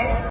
guys.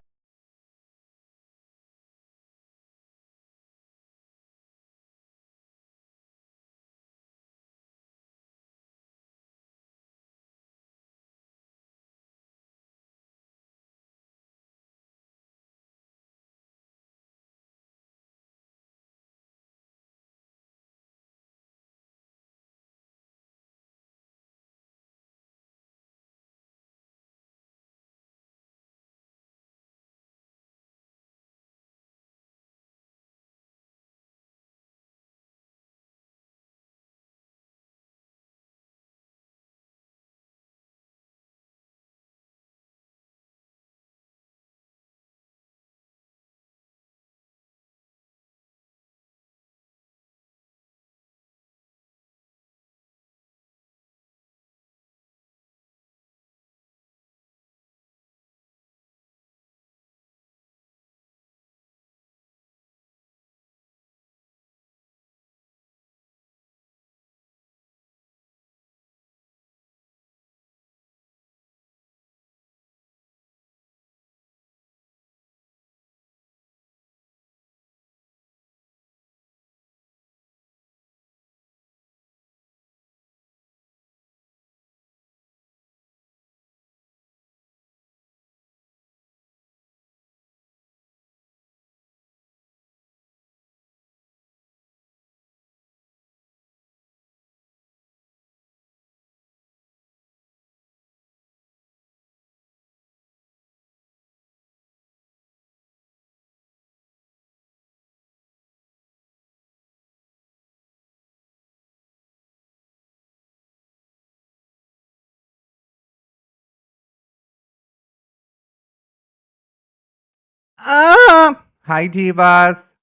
Hi, divas.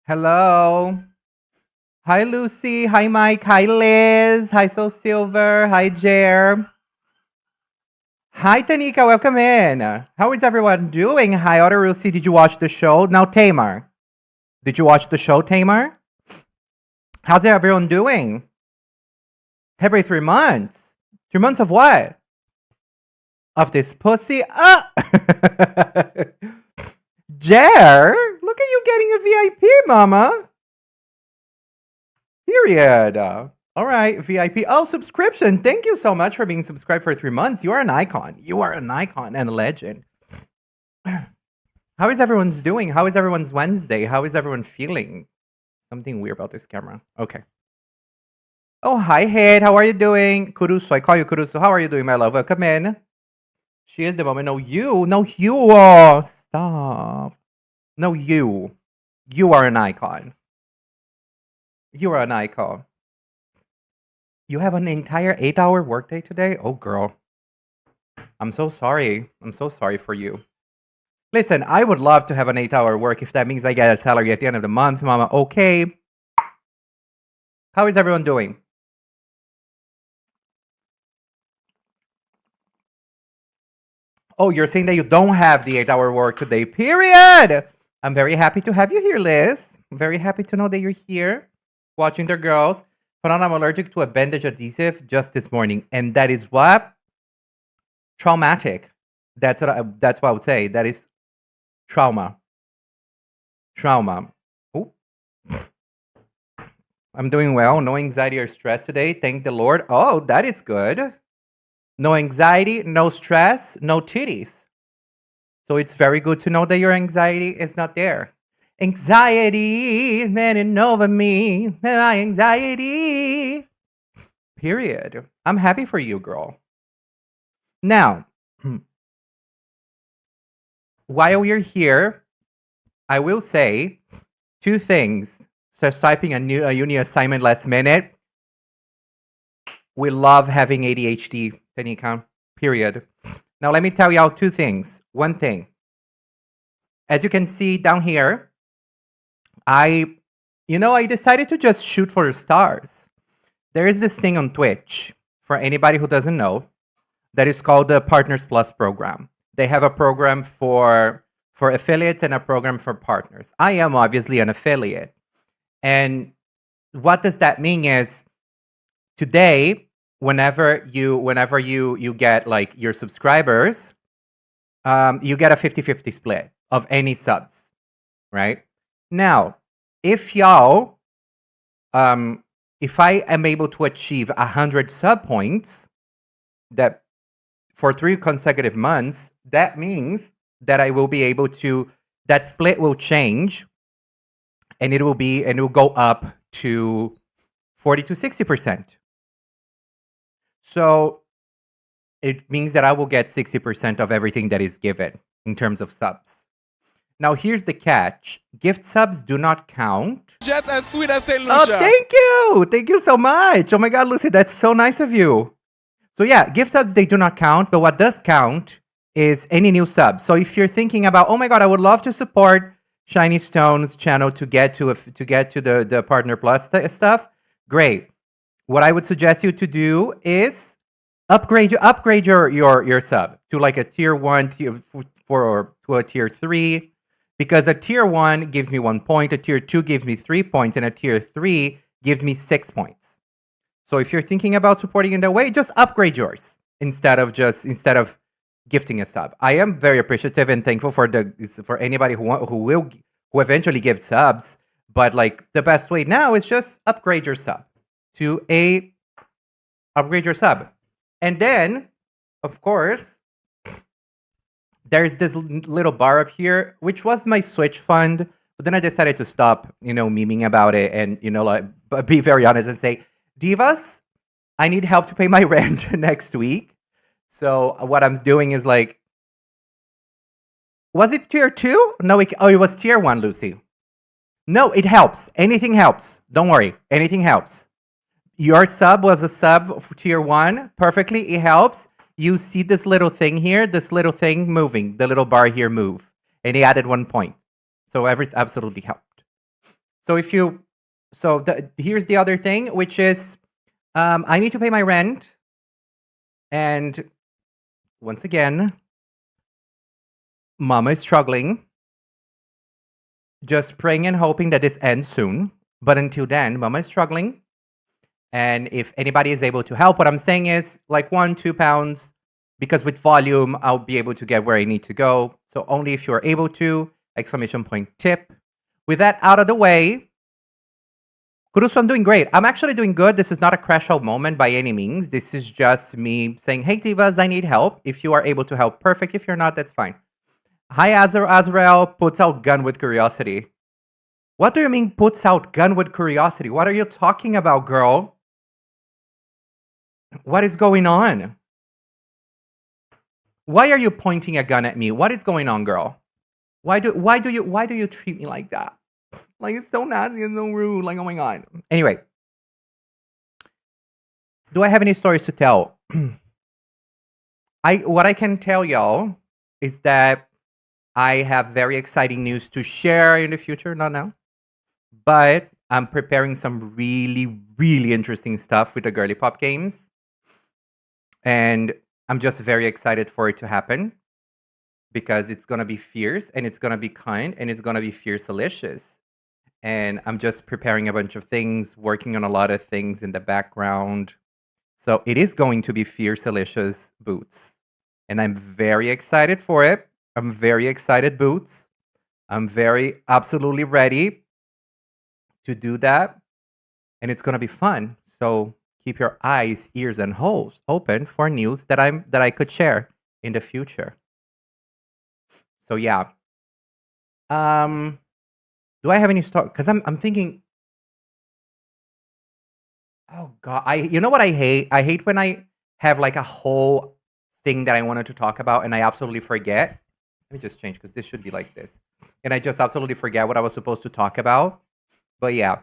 Hello. Hi, Lucy. Hi, Mike. Hi, Liz. Hi, Soul Silver. Hi, Jer. Hi, Tanika. Welcome in. How is everyone doing? Hi, Otter Lucy. Did you watch the show? Now, Tamar. Did you watch the show, Tamar? How's everyone doing? Every 3 months. 3 months of what? Of this pussy? Jer, look at you getting a VIP, mama. Period. All right, VIP. Oh, subscription. Thank you so much for being subscribed for 3 months. You are an icon. You are an icon and a legend. How is everyone's doing? How is everyone's Wednesday? How is everyone feeling? Something weird about this camera. Okay. Oh, hi, Head. How are you doing? Kurusu. I call you Kurusu. How are you doing, my love? Welcome in. She is the moment. No, you. No, you. Oh, stop. No, you. You are an icon. You are an icon. You have an entire 8-hour workday today? Oh, girl. I'm so sorry. I'm so sorry for you. Listen, I would love to have an 8-hour work if that means I get a salary at the end of the month, mama. Okay. How is everyone doing? Oh, you're saying that you don't have the 8-hour work today, period. I'm very happy to have you here, Liz. I'm very happy to know that you're here watching the girls. But I'm allergic to a bandage adhesive just this morning. And that is what? Traumatic. That's what I would say. That is trauma. Trauma. Oh. I'm doing well. No anxiety or stress today. Thank the Lord. Oh, that is good. No anxiety, no stress, no titties. So it's very good to know that your anxiety is not there. Anxiety running over me. My anxiety. Period. I'm happy for you, girl. Now, while we're here, I will say 2 things. So typing a uni assignment last minute. We love having ADHD, Tanika. Period. Now let me tell y'all 2 things. One thing. As you can see down here, I decided to just shoot for the stars. There is this thing on Twitch, for anybody who doesn't know, that is called the Partners Plus program. They have a program for affiliates and a program for partners. I am obviously an affiliate. And what does that mean is today, whenever you get like your subscribers, you get a 50-50 split of any subs, right? Now, if y'all, if I am able to achieve 100 sub points that for 3 consecutive months, that means that I will be able to, that split will change and it will go up to 40 to 60%. So it means that I will get 60% of everything that is given in terms of subs. Now, here's the catch. Gift subs do not count. Just as sweet as St. Oh, Lucia. thank you. Thank you so much. Oh my God, Lucy, that's so nice of you. So yeah, gift subs, they do not count, but what does count is any new subs. So if you're thinking about, oh my God, I would love to support Shiny Stone's channel to get to the Partner Plus stuff, great. What I would suggest you to do is upgrade your sub to like a tier 1, tier 4, or to a tier 3, because a tier 1 gives me 1 point, a tier 2 gives me 3 points, and a tier 3 gives me 6 points. So if you're thinking about supporting in that way, just upgrade yours instead of gifting a sub. I am very appreciative and thankful for anybody who eventually give subs, but like the best way now is just upgrade your sub to upgrade your sub. And then, of course, there's this little bar up here, which was my Switch fund, but then I decided to stop, memeing about it and, like, be very honest and say, Divas, I need help to pay my rent next week. So what I'm doing is like, was it tier 2? No, it was tier 1, Lucy. No, it helps. Anything helps. Don't worry. Anything helps. Your sub was a sub for tier 1. Perfectly, it helps. You see this little thing here, this little thing moving, the little bar here move. And he added 1 point. So absolutely helped. So here's the other thing, which is I need to pay my rent. And once again, Mama is struggling. Just praying and hoping that this ends soon. But until then, Mama is struggling. And if anybody is able to help, what I'm saying is like £1-2, because with volume, I'll be able to get where I need to go. So only if you're able to, ! Tip. With that out of the way, Kurusu, I'm doing great. I'm actually doing good. This is not a crash out moment by any means. This is just me saying, hey, Divas, I need help. If you are able to help, perfect. If you're not, that's fine. Hi, Azrael puts out gun with curiosity. What do you mean puts out gun with curiosity? What are you talking about, girl? What is going on? Why are you pointing a gun at me? What is going on, girl? Why do you treat me like that? Like, it's so nasty and so rude. Like, oh my God. Anyway, do I have any stories to tell? What I can tell y'all is that I have very exciting news to share in the future. Not now, but I'm preparing some really, really interesting stuff with the Girly Pop games. And I'm just very excited for it to happen because it's going to be fierce and it's going to be kind and it's going to be fierce-alicious. And I'm just preparing a bunch of things, working on a lot of things in the background. So it is going to be fierce-alicious, Boots. And I'm very excited for it. I'm very excited, Boots. I'm very absolutely ready to do that. And it's going to be fun. So keep your eyes, ears, and holes open for news that I could share in the future. So yeah. Do I have any story? Because I'm thinking. Oh God, you know what I hate? I hate when I have like a whole thing that I wanted to talk about and I absolutely forget. Let me just change because this should be like this, and I just absolutely forget what I was supposed to talk about. But yeah.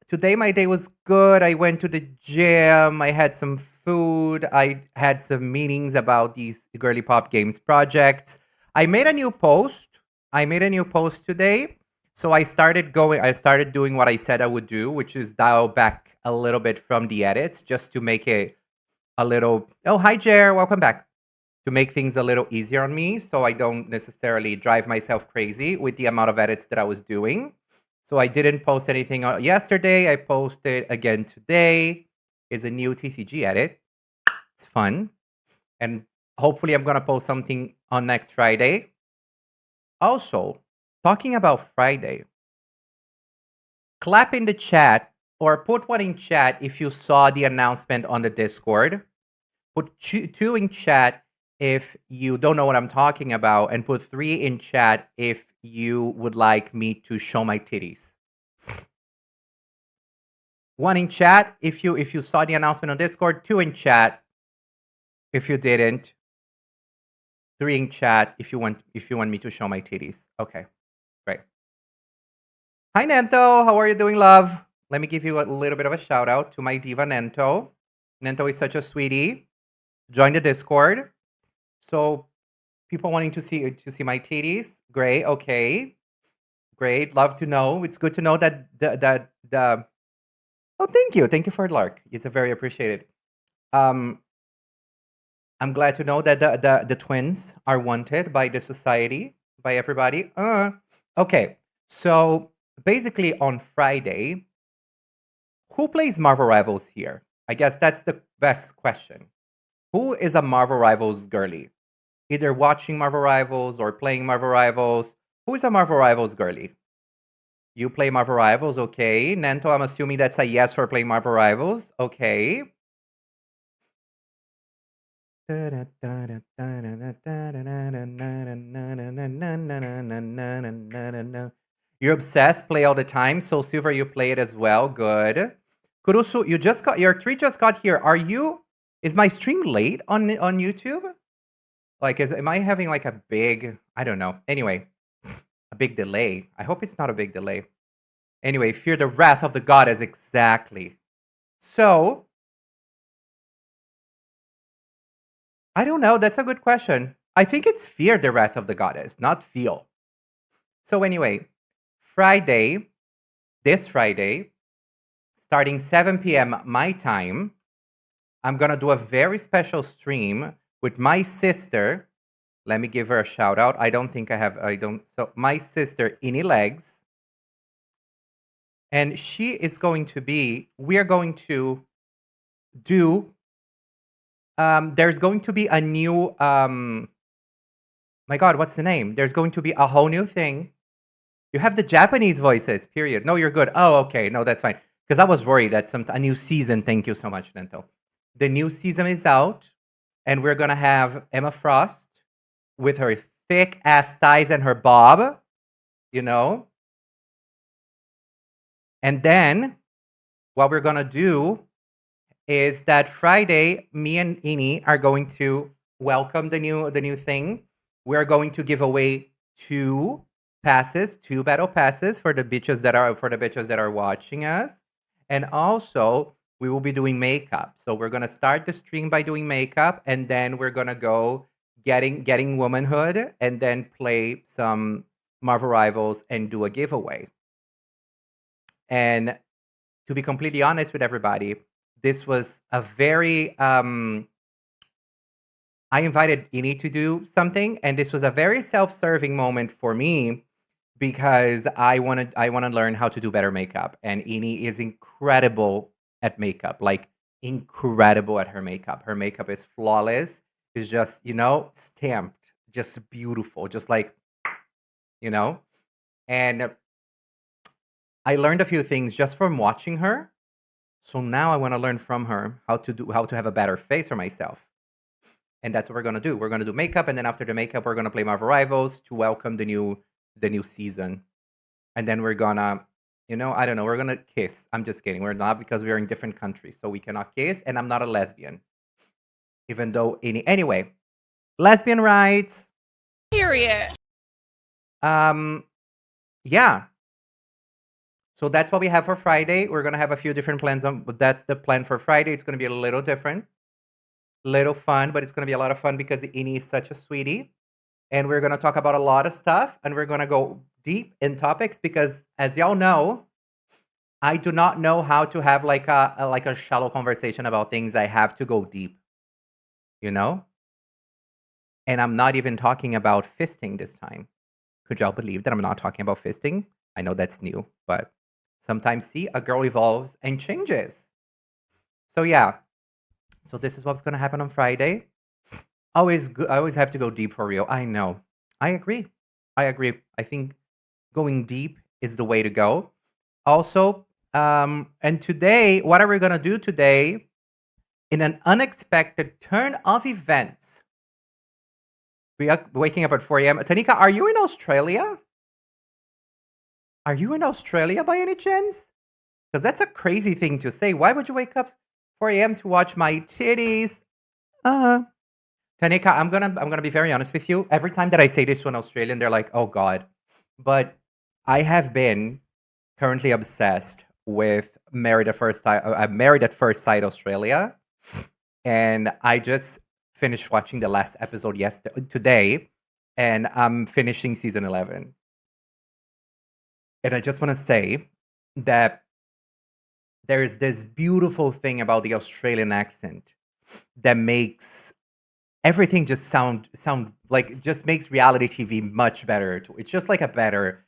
Today my day was good. I went to the gym. I had some food. I had some meetings about these Girly Pop Games projects. I made a new post. Today. So I started doing what I said I would do, which is dial back a little bit from the edits just to make it a little, oh, hi, Jer, welcome back. To make things a little easier on me so I don't necessarily drive myself crazy with the amount of edits that I was doing. So I didn't post anything yesterday. I posted again today. Is a new TCG edit. It's fun. And hopefully I'm going to post something on next Friday. Also, talking about Friday, clap in the chat or put one in chat if you saw the announcement on the Discord. Put two in chat if you don't know what I'm talking about, and put 3 in chat if you would like me to show my titties. 1 in chat if you saw the announcement on Discord, 2 in chat if you didn't, 3 in chat if you want me to show my titties. Okay, great. Hi Nento, how are you doing, love? Let me give you a little bit of a shout out to my diva Nento. Nento is such a sweetie. Join the Discord. So people wanting to see my titties, great. Okay, great. Love to know. It's good to know that the. Oh, thank you for the lark. It's a very appreciated. I'm glad to know that the twins are wanted by the society, by everybody. Okay, so basically on Friday, who plays Marvel Rivals here? I guess that's the best question. Who is a Marvel Rivals girly? Either watching Marvel Rivals or playing Marvel Rivals. Who is a Marvel Rivals girly? You play Marvel Rivals, okay. Nento, I'm assuming that's a yes for playing Marvel Rivals. Okay. You're obsessed, play all the time. Soul Silver, you play it as well. Good. Kurusu, you just got your tree just got here. Is my stream late on YouTube? Like, am I having like a big, I don't know. Anyway, a big delay. I hope it's not a big delay. Anyway, fear the wrath of the goddess, exactly. So, I don't know. That's a good question. I think it's fear the wrath of the goddess, not feel. So anyway, this Friday, starting 7 p.m. my time, I'm going to do a very special stream with my sister. Let me give her a shout out. So my sister, Ini Legs. And she is going to be, we are going to do, there's going to be a new, my God, what's the name? There's going to be a whole new thing. You have the Japanese voices, period. No, you're good. Oh, okay. No, that's fine. Because I was worried that a new season, thank you so much, Nento. The new season is out, and we're going to have Emma Frost with her thick ass thighs and her bob, you know. And then what we're going to do is that Friday, me and Ini are going to welcome the new thing. We're going to give away 2 battle passes for the bitches that are watching us. And also, we will be doing makeup. So we're gonna start the stream by doing makeup, and then we're gonna go getting womanhood, and then play some Marvel Rivals and do a giveaway. And to be completely honest with everybody, this was a very I invited Ini to do something, and this was a very self-serving moment for me because I want to learn how to do better makeup, and Ini is incredible at makeup, like incredible at her makeup. Her makeup is flawless. It's just, stamped, just beautiful, just like, and I learned a few things just from watching her. So now I want to learn from her how to have a better face for myself. And that's what we're gonna do. We're gonna do makeup, and then after the makeup, we're gonna play Marvel Rivals to welcome the new season. And then we're gonna, I don't know, we're gonna kiss. I'm just kidding. We're not, because we're in different countries, so we cannot kiss. And I'm not a lesbian, even though anyway, lesbian rights. Period. Yeah. So that's what we have for Friday. We're gonna have a few different plans but that's the plan for Friday. It's gonna be a little different. Little fun, but it's going to be a lot of fun because Ini is such a sweetie. And we're going to talk about a lot of stuff, and we're going to go deep in topics because, as y'all know, I do not know how to have like a shallow conversation about things. I have to go deep, And I'm not even talking about fisting this time. Could y'all believe that I'm not talking about fisting? I know that's new, but sometimes, see, a girl evolves and changes. So yeah. So this is what's going to happen on Friday. I always have to go deep for real. I know. I agree. I agree. I think going deep is the way to go. Also, and today, what are we gonna do today? In an unexpected turn of events, we are waking up at 4 a.m. Tanika, are you in Australia? Are you in Australia by any chance? Because that's a crazy thing to say. Why would you wake up 4 a.m. to watch my titties? Uh, Tanika, I'm gonna be very honest with you. Every time that I say this to an Australian, they're like, "Oh God," but I have been currently obsessed with Married at First Sight Australia, and I just finished watching the last episode today, and I'm finishing season 11. And I just want to say that there's this beautiful thing about the Australian accent that makes everything just sound like just makes reality TV much better. It's just like a better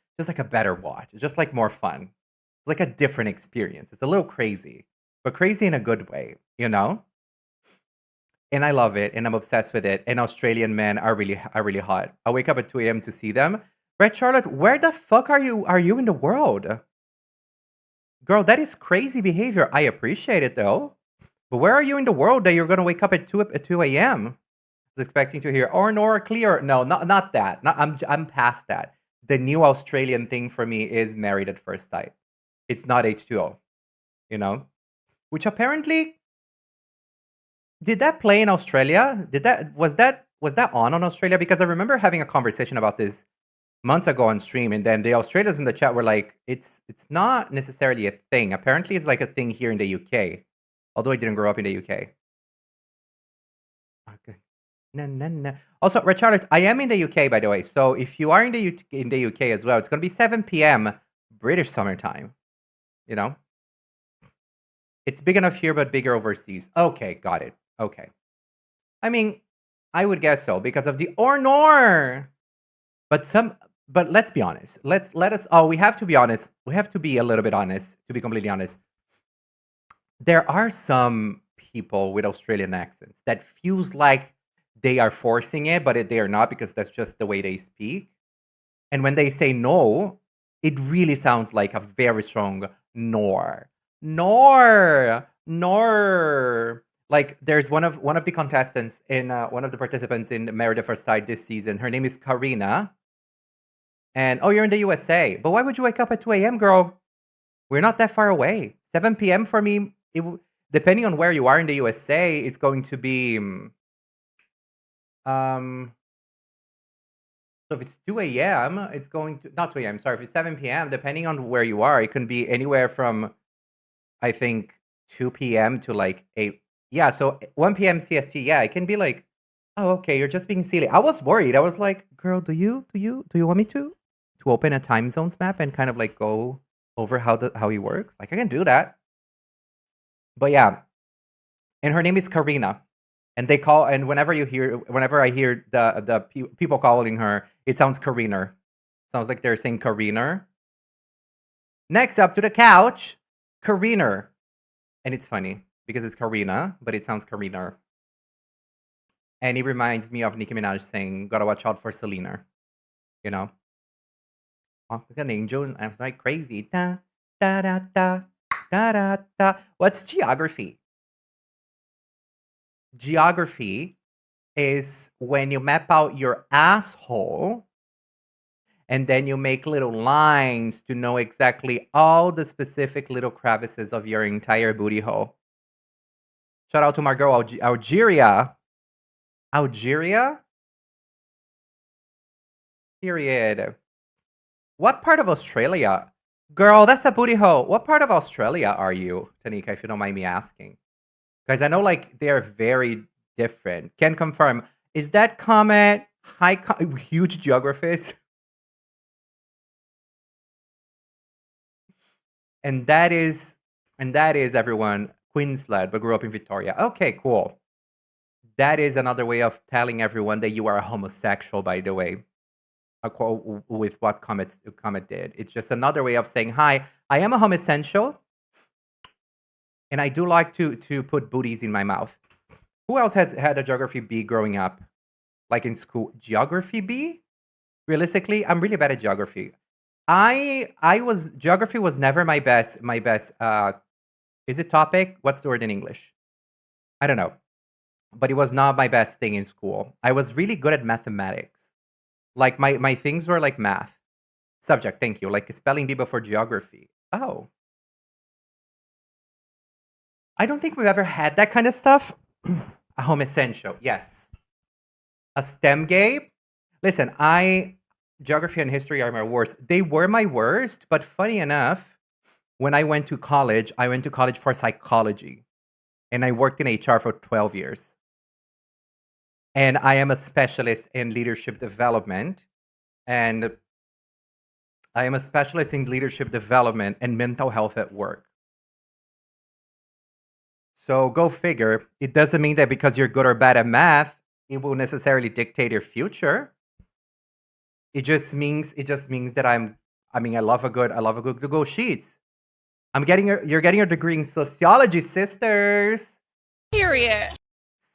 watch. It's just like more fun, like a different experience. It's a little crazy, but crazy in a good way, you know. And I love it, and I'm obsessed with it. And Australian men are really hot. I wake up at 2 a.m. to see them. Red Charlotte, where the fuck are you? Are you in the world, girl? That is crazy behavior. I appreciate it though, but where are you in the world that you're gonna wake up at 2 a.m.? Expecting to hear or nor clear. No, not that. Not, I'm past that. The new Australian thing for me is Married at First Sight. It's not H2O, you know, which apparently did that play in Australia? Was that on Australia? Because I remember having a conversation about this months ago on stream, and then the Australians in the chat were like, "It's not necessarily a thing. Apparently, it's like a thing here in the UK." Although I didn't grow up in the UK. Okay. No, no, no. Also, Richard, I am in the UK, by the way. So if you are in the UK as well, it's gonna be 7 p.m. British summertime. You know, it's big enough here, but bigger overseas. Okay, got it. Okay. I mean, I would guess so because of the or nor. But let's be honest. Let us. Oh, we have to be honest. We have to be a little bit honest. To be completely honest, there are some people with Australian accents that feels like they are forcing it, but they are not because that's just the way they speak. And when they say no, it really sounds like a very strong nor, nor. Like there's one of the contestants in one of the participants in Married at First Sight this season. Her name is Karina, and oh, you're in the USA. But why would you wake up at 2 a.m., girl? We're not that far away. 7 p.m. for me, depending on where you are in the USA, it's going to be. So if it's 2 a.m., it's going to not 2 a.m. Sorry, if it's 7 p.m., depending on where you are, it can be anywhere from I think 2 p.m. to like 8. Yeah, so 1 p.m. CST. Yeah, it can be like, oh, okay, you're just being silly. I was worried. I was like, girl, do you want me to open a time zones map and kind of like go over how he works? Like I can do that. But yeah, and her name is Karina. And whenever I hear the people calling her, it sounds Kariner. Sounds like they're saying Kariner. Next up to the couch, Kariner. And it's funny because it's Karina, but it sounds Kariner. And it reminds me of Nicki Minaj saying, "Gotta watch out for Selena." You know? Oh, like an angel. I'm like crazy. Da, da, da, da, da, da, da. What's geography? Geography is when you map out your asshole and then you make little lines to know exactly all the specific little crevices of your entire booty hole. Shout out to my girl, Algeria. Algeria? Period. What part of Australia? Girl, that's a booty hole. What part of Australia are you, Tanika, if you don't mind me asking? Guys, I know like they're very different. Can confirm. Is that comment huge geographers? And that is everyone Queensland, but grew up in Victoria. Okay, cool. That is another way of telling everyone that you are a homosexual, by the way. With what comment did. It's just another way of saying, hi, I am a homosexual. And I do like to put booties in my mouth. Who else has had a geography B growing up? like in school. Geography B? Realistically, I'm really bad at geography. Geography was never my best is it topic? What's the word in English? I don't know. But it was not my best thing in school. I was really good at mathematics. Like my things were like math. Subject, thank you. Like spelling bee before geography. Oh. I don't think we've ever had that kind of stuff. A home essential, yes. A STEM game. Listen, geography and history are my worst. They were my worst, but funny enough, when I went to college for psychology, and I worked in HR for 12 years. And I am a specialist in leadership development, and I am a specialist in leadership development and mental health at work. So go figure. It doesn't mean that because you're good or bad at math, it will necessarily dictate your future. It just means that I love a good Google Sheets. You're getting a degree in sociology, sisters. Period.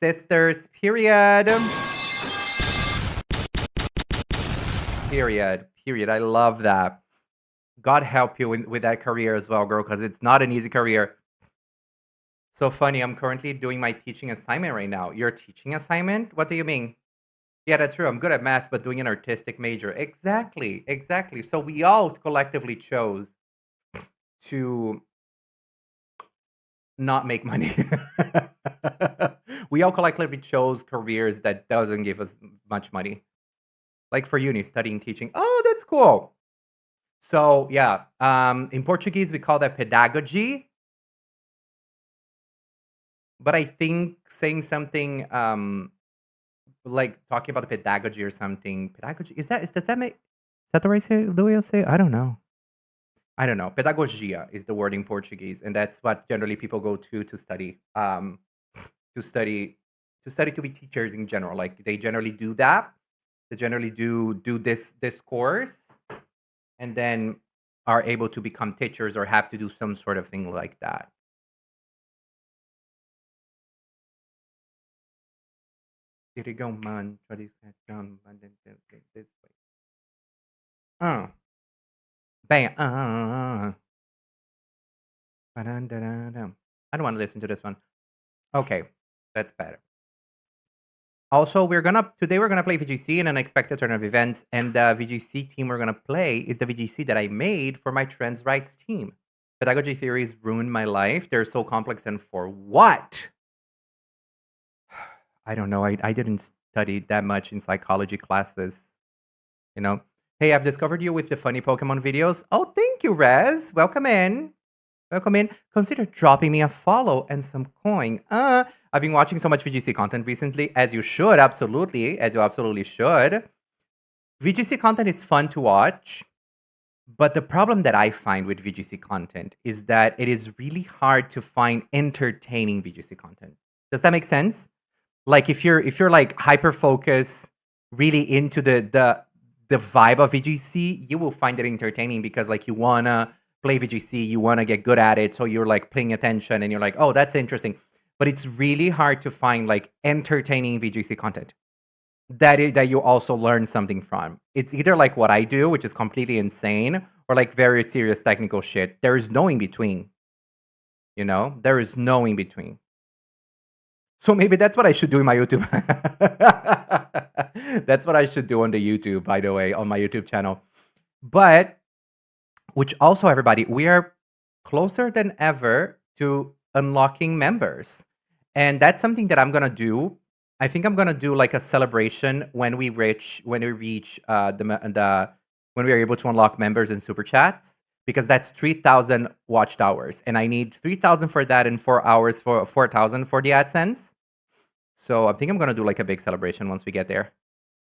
Sisters, period. Period. I love that. God help you with that career as well, girl, because it's not an easy career. So funny, I'm currently doing my teaching assignment right now. Your teaching assignment? What do you mean? Yeah, that's true. I'm good at math, but doing an artistic major. Exactly. So we all collectively chose to not make money. We all collectively chose careers that doesn't give us much money. Like for uni, studying, teaching. Oh, that's cool. So yeah, in Portuguese we call that pedagogy. But I think saying something like talking about pedagogy or something. Pedagogy does that make, is that the right the way I say it? I don't know. Pedagogia is the word in Portuguese, and that's what generally people go to study. To study to be teachers in general. Like they generally do that. They generally do this course, and then are able to become teachers or have to do some sort of thing like that. Did it go man? Try this down, this way. Bam. Ba-dun-da-dun-dun. I don't want to listen to this one. Okay, that's better. Also, today we're gonna play VGC in an unexpected turn of events, and the VGC team we're gonna play is the VGC that I made for my trans rights team. Pedagogy theories ruined my life. They're so complex, and for what? I don't know. I didn't study that much in psychology classes. You know. Hey, I've discovered you with the funny Pokemon videos. Oh, thank you, Rez. Welcome in. Consider dropping me a follow and some coin. I've been watching so much VGC content recently, as you should, absolutely, as you absolutely should. VGC content is fun to watch, but the problem that I find with VGC content is that it is really hard to find entertaining VGC content. Does that make sense? Like if you're like hyper focused, really into the vibe of VGC, you will find it entertaining because like you wanna play VGC, you wanna get good at it, so you're like paying attention and you're like, oh, that's interesting. But it's really hard to find like entertaining VGC content that you also learn something from. It's either like what I do, which is completely insane, or like very serious technical shit. There is no in between. You know, there is no in between. So maybe that's what I should do in my YouTube. That's what I should do on the YouTube, by the way, on my YouTube channel. But, which also, everybody, we are closer than ever to unlocking members. And that's something that I'm going to do. I think I'm going to do like a celebration when we reach when we are able to unlock members and super chats, because that's 3,000 watched hours. And I need 3,000 for that and 4 hours for 4,000 for the AdSense. So I think I'm going to do like a big celebration once we get there.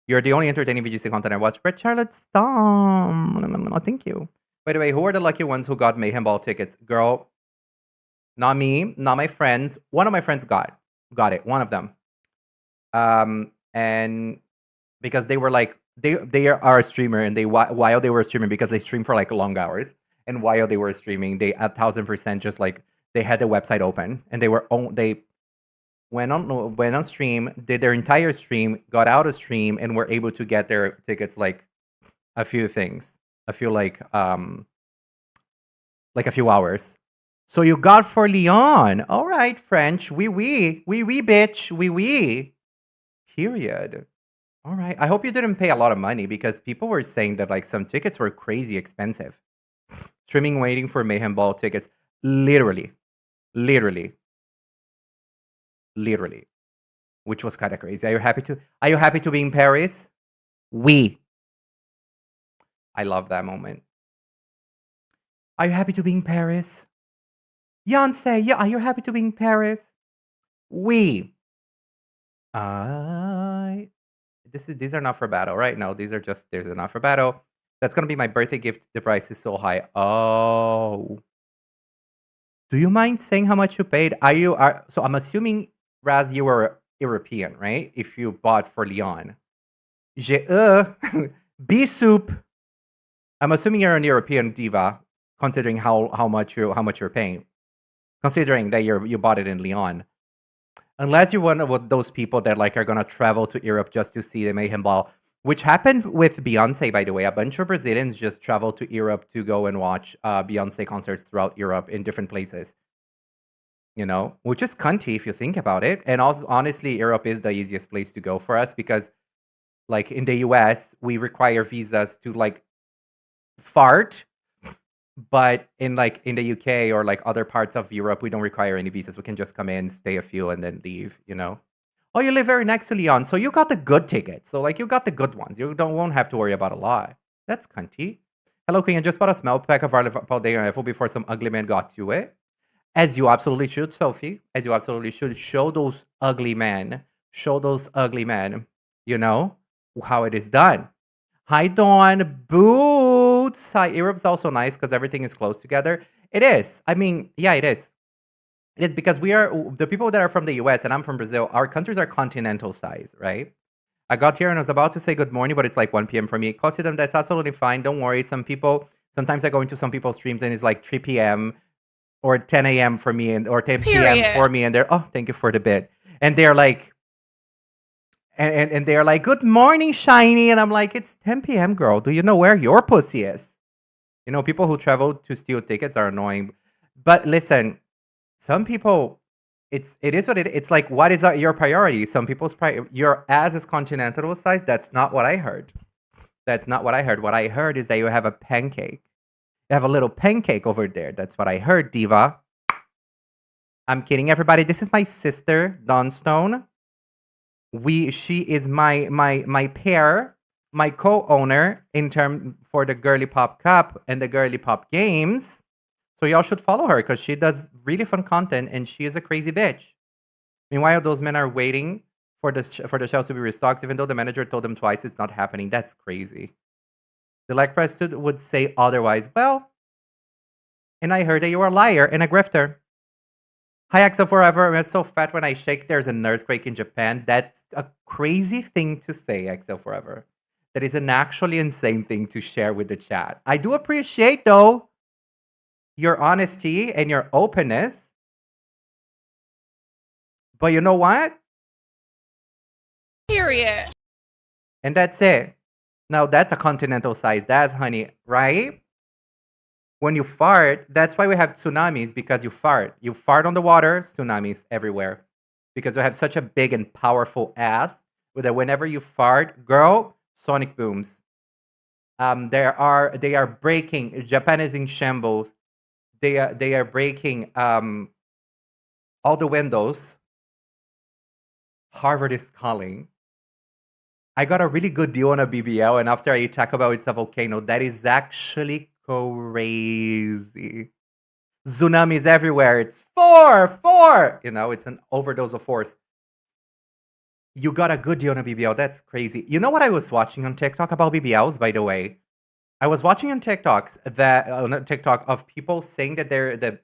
You're the only entertaining VGC content I watch. But Charlotte, stop. Thank you. By the way, who are the lucky ones who got Mayhem Ball tickets? Girl, not me, not my friends. One of my friends got it. One of them. And because they were like, they are a streamer, and while they were streaming, because they stream for like long hours, and while they were streaming, they 1,000% just like they had the website open, and they went on stream, did their entire stream, got out of stream, and were able to get their tickets like a few things, a few like a few hours. So you got for Leon. All right, French. Oui, bitch. Oui. Period. All right. I hope you didn't pay a lot of money because people were saying that like some tickets were crazy expensive. Streaming waiting for Mayhem Ball tickets. Literally. Which was kind of crazy. Are you happy to be in Paris? Oui. I love that moment. Are you happy to be in Paris? Yonsei, yeah, are you happy to be in Paris? Oui. These are not for battle, right? No, these are just there's enough for battle. That's gonna be my birthday gift. The price is so high. Oh. Do you mind saying how much you paid? So I'm assuming Raz, you were European, right? If you bought for Leon. B soup. I'm assuming you're an European diva, considering how much you're paying. Considering that you bought it in Leon. Unless you're one of those people that like are gonna travel to Europe just to see the Mayhem Ball, which happened with Beyonce, by the way. A bunch of Brazilians just traveled to Europe to go and watch Beyonce concerts throughout Europe in different places. You know, which is cunty if you think about it. And also, honestly, Europe is the easiest place to go for us because, like in the US, we require visas to like fart. But in the UK or like other parts of Europe, we don't require any visas. We can just come in, stay a few, and then leave. You know. Oh, you live very next to Leon, so you got the good tickets. So like you got the good ones. You won't have to worry about a lot. That's cunty. Hello, Queen. I just bought a smell pack of Valdeir Rifle before some ugly man got to it. As you absolutely should, Sophie. As you absolutely should. Show those ugly men. Show those ugly men. You know how it is done. Hi, Dawn. Boots. Hi, Europe's also nice because everything is close together. It is. I mean, yeah, it is. It is because we are the people that are from the US and I'm from Brazil. Our countries are continental size, right? I got here and I was about to say good morning, but it's like 1 p.m. for me. Close to them, that's absolutely fine. Don't worry. Sometimes I go into some people's streams and it's like 3 p.m. or 10 a.m. for me or 10 p.m. for me. And they're, oh, thank you for the bit. And they're like, and they're like, good morning, Shiny. And I'm like, it's 10 p.m., girl. Do you know where your pussy is? You know, people who travel to steal tickets are annoying. But listen, some people, it is what it is. It's like, what is your priority? Some people's your ass is continental size. That's not what I heard. That's not what I heard. What I heard is that you have a pancake. You have a little pancake over there. That's what I heard, diva. I'm kidding, everybody. This is my sister, Dawnstone. She is my pair, my co-owner for the Girly Pop Cup and the Girly Pop Games. So y'all should follow her because she does really fun content and she is a crazy bitch. Meanwhile, those men are waiting for the shelves to be restocked, even though the manager told them twice it's not happening. That's crazy. The leg press would say otherwise. Well, and I heard that you are a liar and a grifter. Hi, Axel Forever. I'm so fat when I shake. There's an earthquake in Japan. That's a crazy thing to say, Axel Forever. That is an actually insane thing to share with the chat. I do appreciate, though, your honesty and your openness. But you know what? Period. And that's it. Now, that's a continental size. That's honey, right? When you fart, that's why we have tsunamis, because you fart. You fart on the water, tsunamis everywhere. Because you have such a big and powerful ass that whenever you fart, girl, sonic booms. They are breaking. Japan is in shambles. They are breaking all the windows. Harvard is calling. I got a really good deal on a BBL, and after I eat Taco Bell, it's a volcano. That is actually crazy. Tsunamis everywhere. It's four. You know, it's an overdose of force. You got a good deal on a BBL. That's crazy. You know what I was watching on TikTok about BBLs, by the way? I was watching on TikTok of people saying that they're the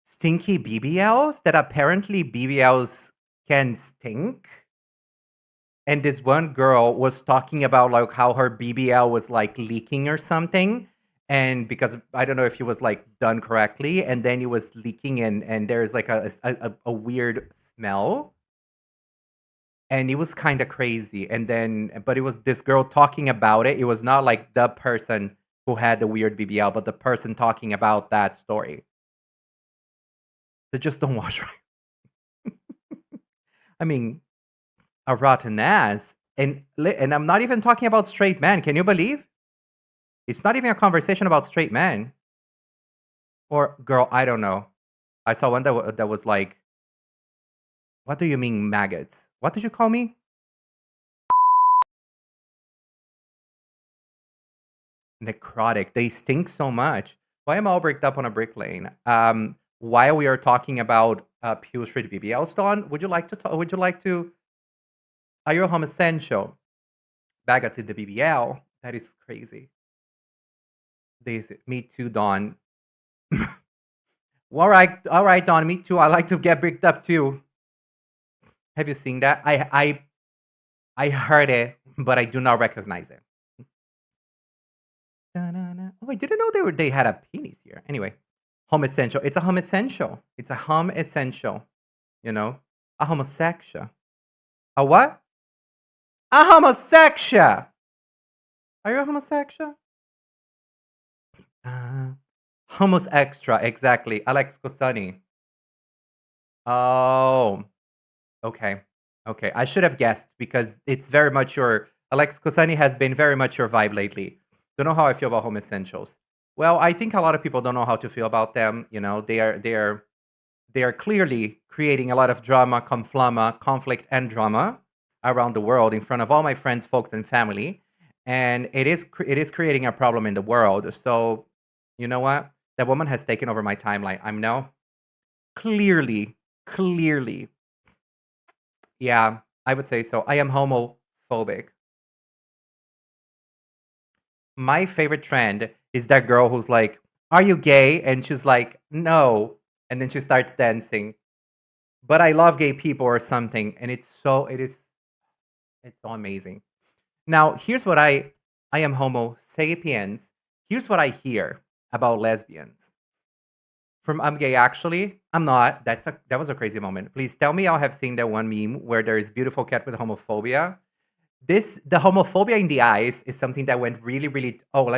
stinky BBLs, that apparently BBLs can stink. And this one girl was talking about like how her BBL was like leaking or something. And because I don't know if it was like done correctly, and then it was leaking and there's like a weird smell. and it was kind of crazy. And then, but it was this girl talking about it. It was not like the person who had the weird BBL, but the person talking about that story. They just don't wash right. I mean, a rotten ass. And I'm not even talking about straight men. Can you believe? It's not even a conversation about straight men. Or girl, I don't know. I saw one that was like, what do you mean maggots? What did you call me? Necrotic. They stink so much. Why am I all bricked up on a brick lane? While we are talking about putrid BBLs, Dawn, would you like to? Would you like to? Are you a homosexual? Maggots in the BBL. That is crazy. Me too, Dawn. All right, Dawn. Me too. I like to get bricked up too. Have you seen that? I heard it, but I do not recognize it. Oh, I didn't know they had a penis here. Anyway, home essential. It's a home essential. It's a home essential. You know, a homosexual. A what? A homosexual. Are you a homosexual? Homos extra, exactly. Alex Cosani. Oh, okay. Okay. I should have guessed because it's very much your Alex Cosani has been very much your vibe lately. Don't know how I feel about home essentials. Well, I think a lot of people don't know how to feel about them. You know, they are clearly creating a lot of drama, conflict, and drama around the world in front of all my friends, folks, and family. And it is creating a problem in the world. So, you know what? That woman has taken over my timeline. I'm now clearly, yeah, I would say so. I am homophobic. My favorite trend is that girl who's like, "Are you gay?" And she's like, "No," and then she starts dancing. But I love gay people or something, and it's so amazing. Now, here's what I am Homo sapiens. Here's what I hear about lesbians. From I'm gay actually. I'm not. That was a crazy moment. Please tell me I have seen that one meme where there is beautiful cat with homophobia. The homophobia in the eyes is something that went really, really. Oh,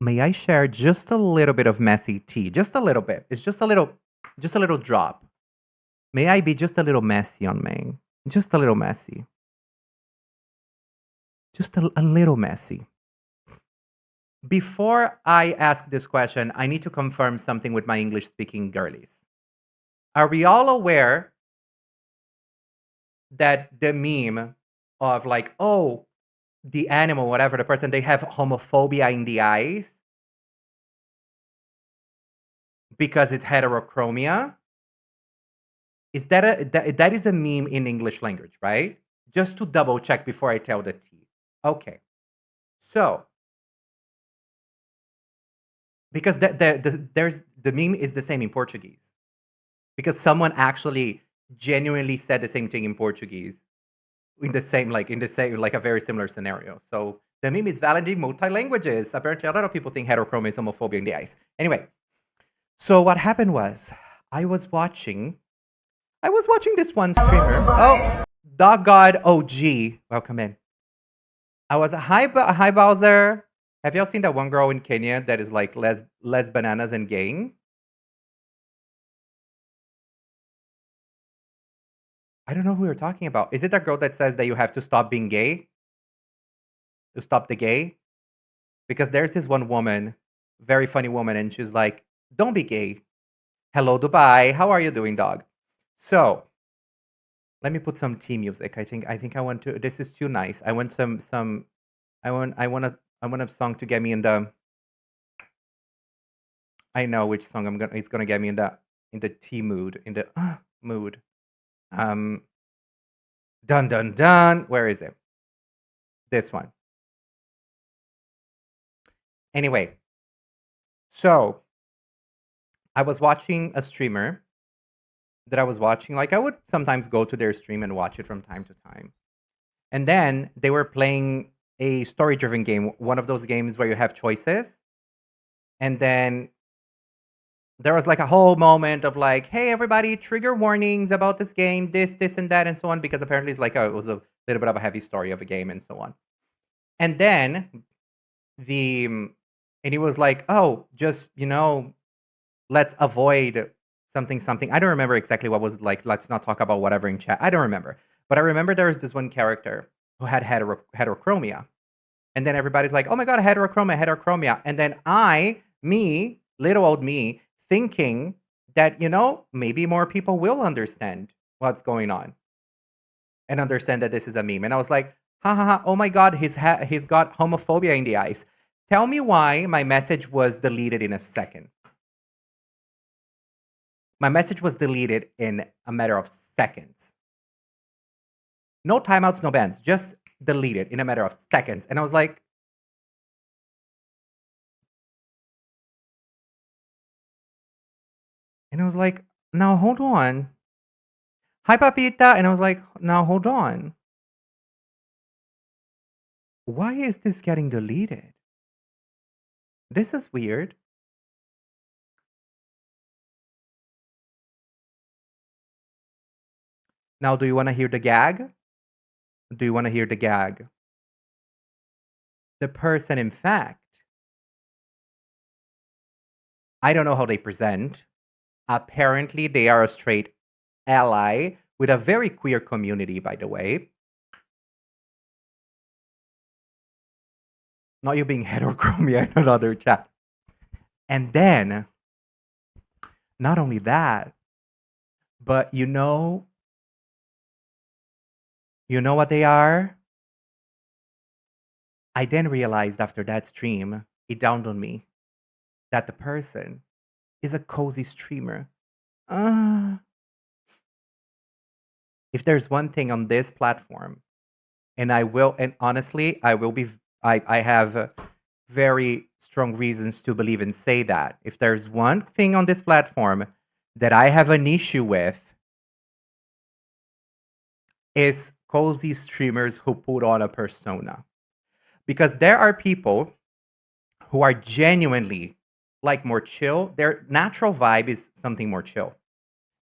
may I share just a little bit of messy tea? Just a little bit. It's just a little drop. May I be just a little messy on May? Just a little messy. Just a little messy. Before I ask this question, I need to confirm something with my English speaking girlies. Are we all aware that the meme of like, oh, the animal, whatever, the person, they have homophobia in the eyes because it's heterochromia? Is that is a meme in English language, right? Just to double check before I tell the T. Okay. So, because the meme is the same in Portuguese. Because someone actually genuinely said the same thing in Portuguese in the same like a very similar scenario. So the meme is valid in multi languages. Apparently, a lot of people think heterochromia is homophobia in the eyes. Anyway, so what happened was I was watching this one streamer. Oh, Dog God OG, welcome in. I was a hi Bowser. Have y'all seen that one girl in Kenya that is like les bananas and gang? I don't know who you're talking about. Is it that girl that says that you have to stop being gay? To stop the gay? Because there's this one woman, very funny woman, and she's like, don't be gay. Hello, Dubai. How are you doing, dog? So let me put some tea music. I think I want to. This is too nice. I want some. I want a song to get me in the. I know which song it's gonna get me in the tea mood, in the mood. Dun dun dun. Where is it? This one. Anyway, so I was watching a streamer that I was watching. Like I would sometimes go to their stream and watch it from time to time. And then they were playing a story-driven game, one of those games where you have choices. And then there was like a whole moment of like, hey, everybody, trigger warnings about this game, this, and that, and so on, because apparently it's like it was a little bit of a heavy story of a game and so on. And then the and he was like, oh, just let's avoid something. I don't remember exactly what was like. Let's not talk about whatever in chat. I don't remember, but I remember there was this one character who had heterochromia, and then everybody's like, oh my god, heterochromia, and then me, little old me, thinking that maybe more people will understand what's going on and understand that this is a meme, and I was like, ha ha ha, oh my god, he's got homophobia in the eyes. Tell me why my message was deleted in a second. My message was deleted in a matter of seconds. No timeouts, no bans, just deleted in a matter of seconds. And I was like, now hold on. Hi, Papita. And I was like, now hold on. Why is this getting deleted? This is weird. Now, do you want to hear the gag? Do you want to hear the gag? The person, in fact, I don't know how they present. Apparently, they are a straight ally with a very queer community, by the way. Not you being heterochromia in another chat. And then, not only that, but you know what they are? I then realized after that stream, it dawned on me that the person is a cozy streamer. If there's one thing on this platform, and honestly, I have very strong reasons to believe and say that. If there's one thing on this platform that I have an issue with, is cozy streamers who put on a persona. Because there are people who are genuinely like more chill. Their natural vibe is something more chill.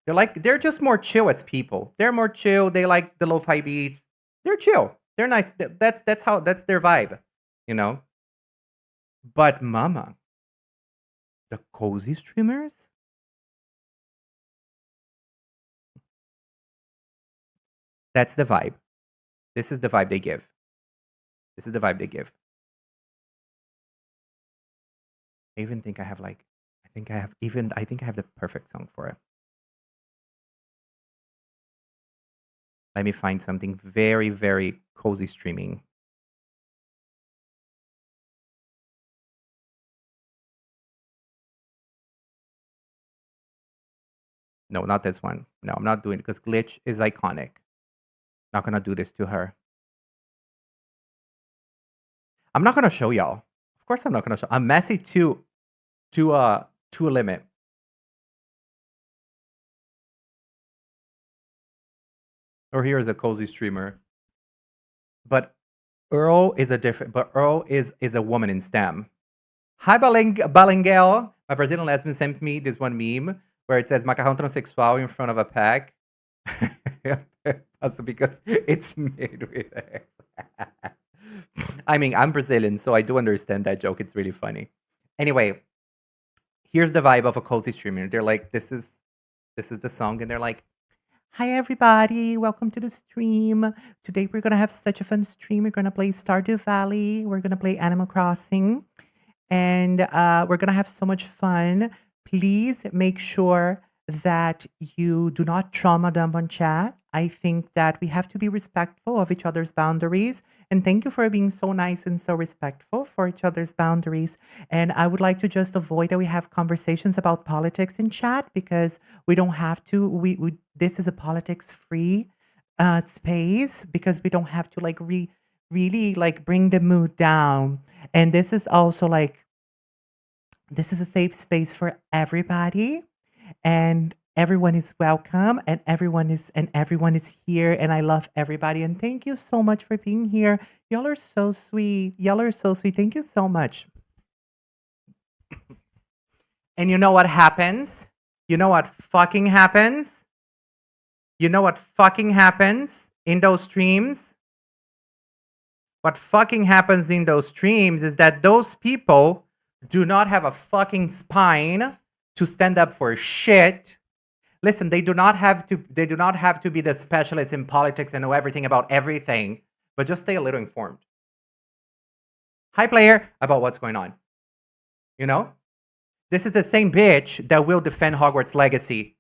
They're just more chill as people. They're more chill. They like the lo-fi beats. They're chill. They're nice. That's their vibe, you know. But mama, the cozy streamers, that's the vibe. This is the vibe they give. This is the vibe they give. I think I have the perfect song for it. Let me find something very, very cozy streaming. No, not this one. No, I'm not doing it because Glitch is iconic. Not gonna do this to her. I'm not gonna show y'all. Of course I'm not gonna show. I'm messy to a limit. Or here is a cozy streamer. But Earl is a woman in STEM. Hi, Balengel. My Brazilian lesbian sent me this one meme where it says macarrão transexual in front of a pack. Also because it's made with it. I mean, I'm Brazilian, so I do understand that joke. It's really funny. Anyway, here's the vibe of a cozy streamer. They're like, this is the song, and they're like, hi everybody, welcome to the stream. Today we're gonna have such a fun stream. We're gonna play Stardew Valley. We're gonna play Animal Crossing, and we're gonna have so much fun. Please make sure that you do not trauma dump on chat. I think that we have to be respectful of each other's boundaries. And thank you for being so nice and so respectful for each other's boundaries. And I would like to just avoid that we have conversations about politics in chat because we don't have to. This is a politics-free space because we don't have to like really like bring the mood down. And this is also like this is a safe space for everybody, and everyone is welcome, and everyone is here, and I love everybody, and thank you so much for being here. Y'all are so sweet. Thank you so much. And you know what happens? You know what fucking happens? You know what fucking happens in those streams? What fucking happens in those streams is that those people do not have a fucking spine to stand up for shit. Listen, they do not have to be the specialists in politics and know everything about everything, but just stay a little informed. Hi, player, about what's going on. You know? This is the same bitch that will defend Hogwarts Legacy.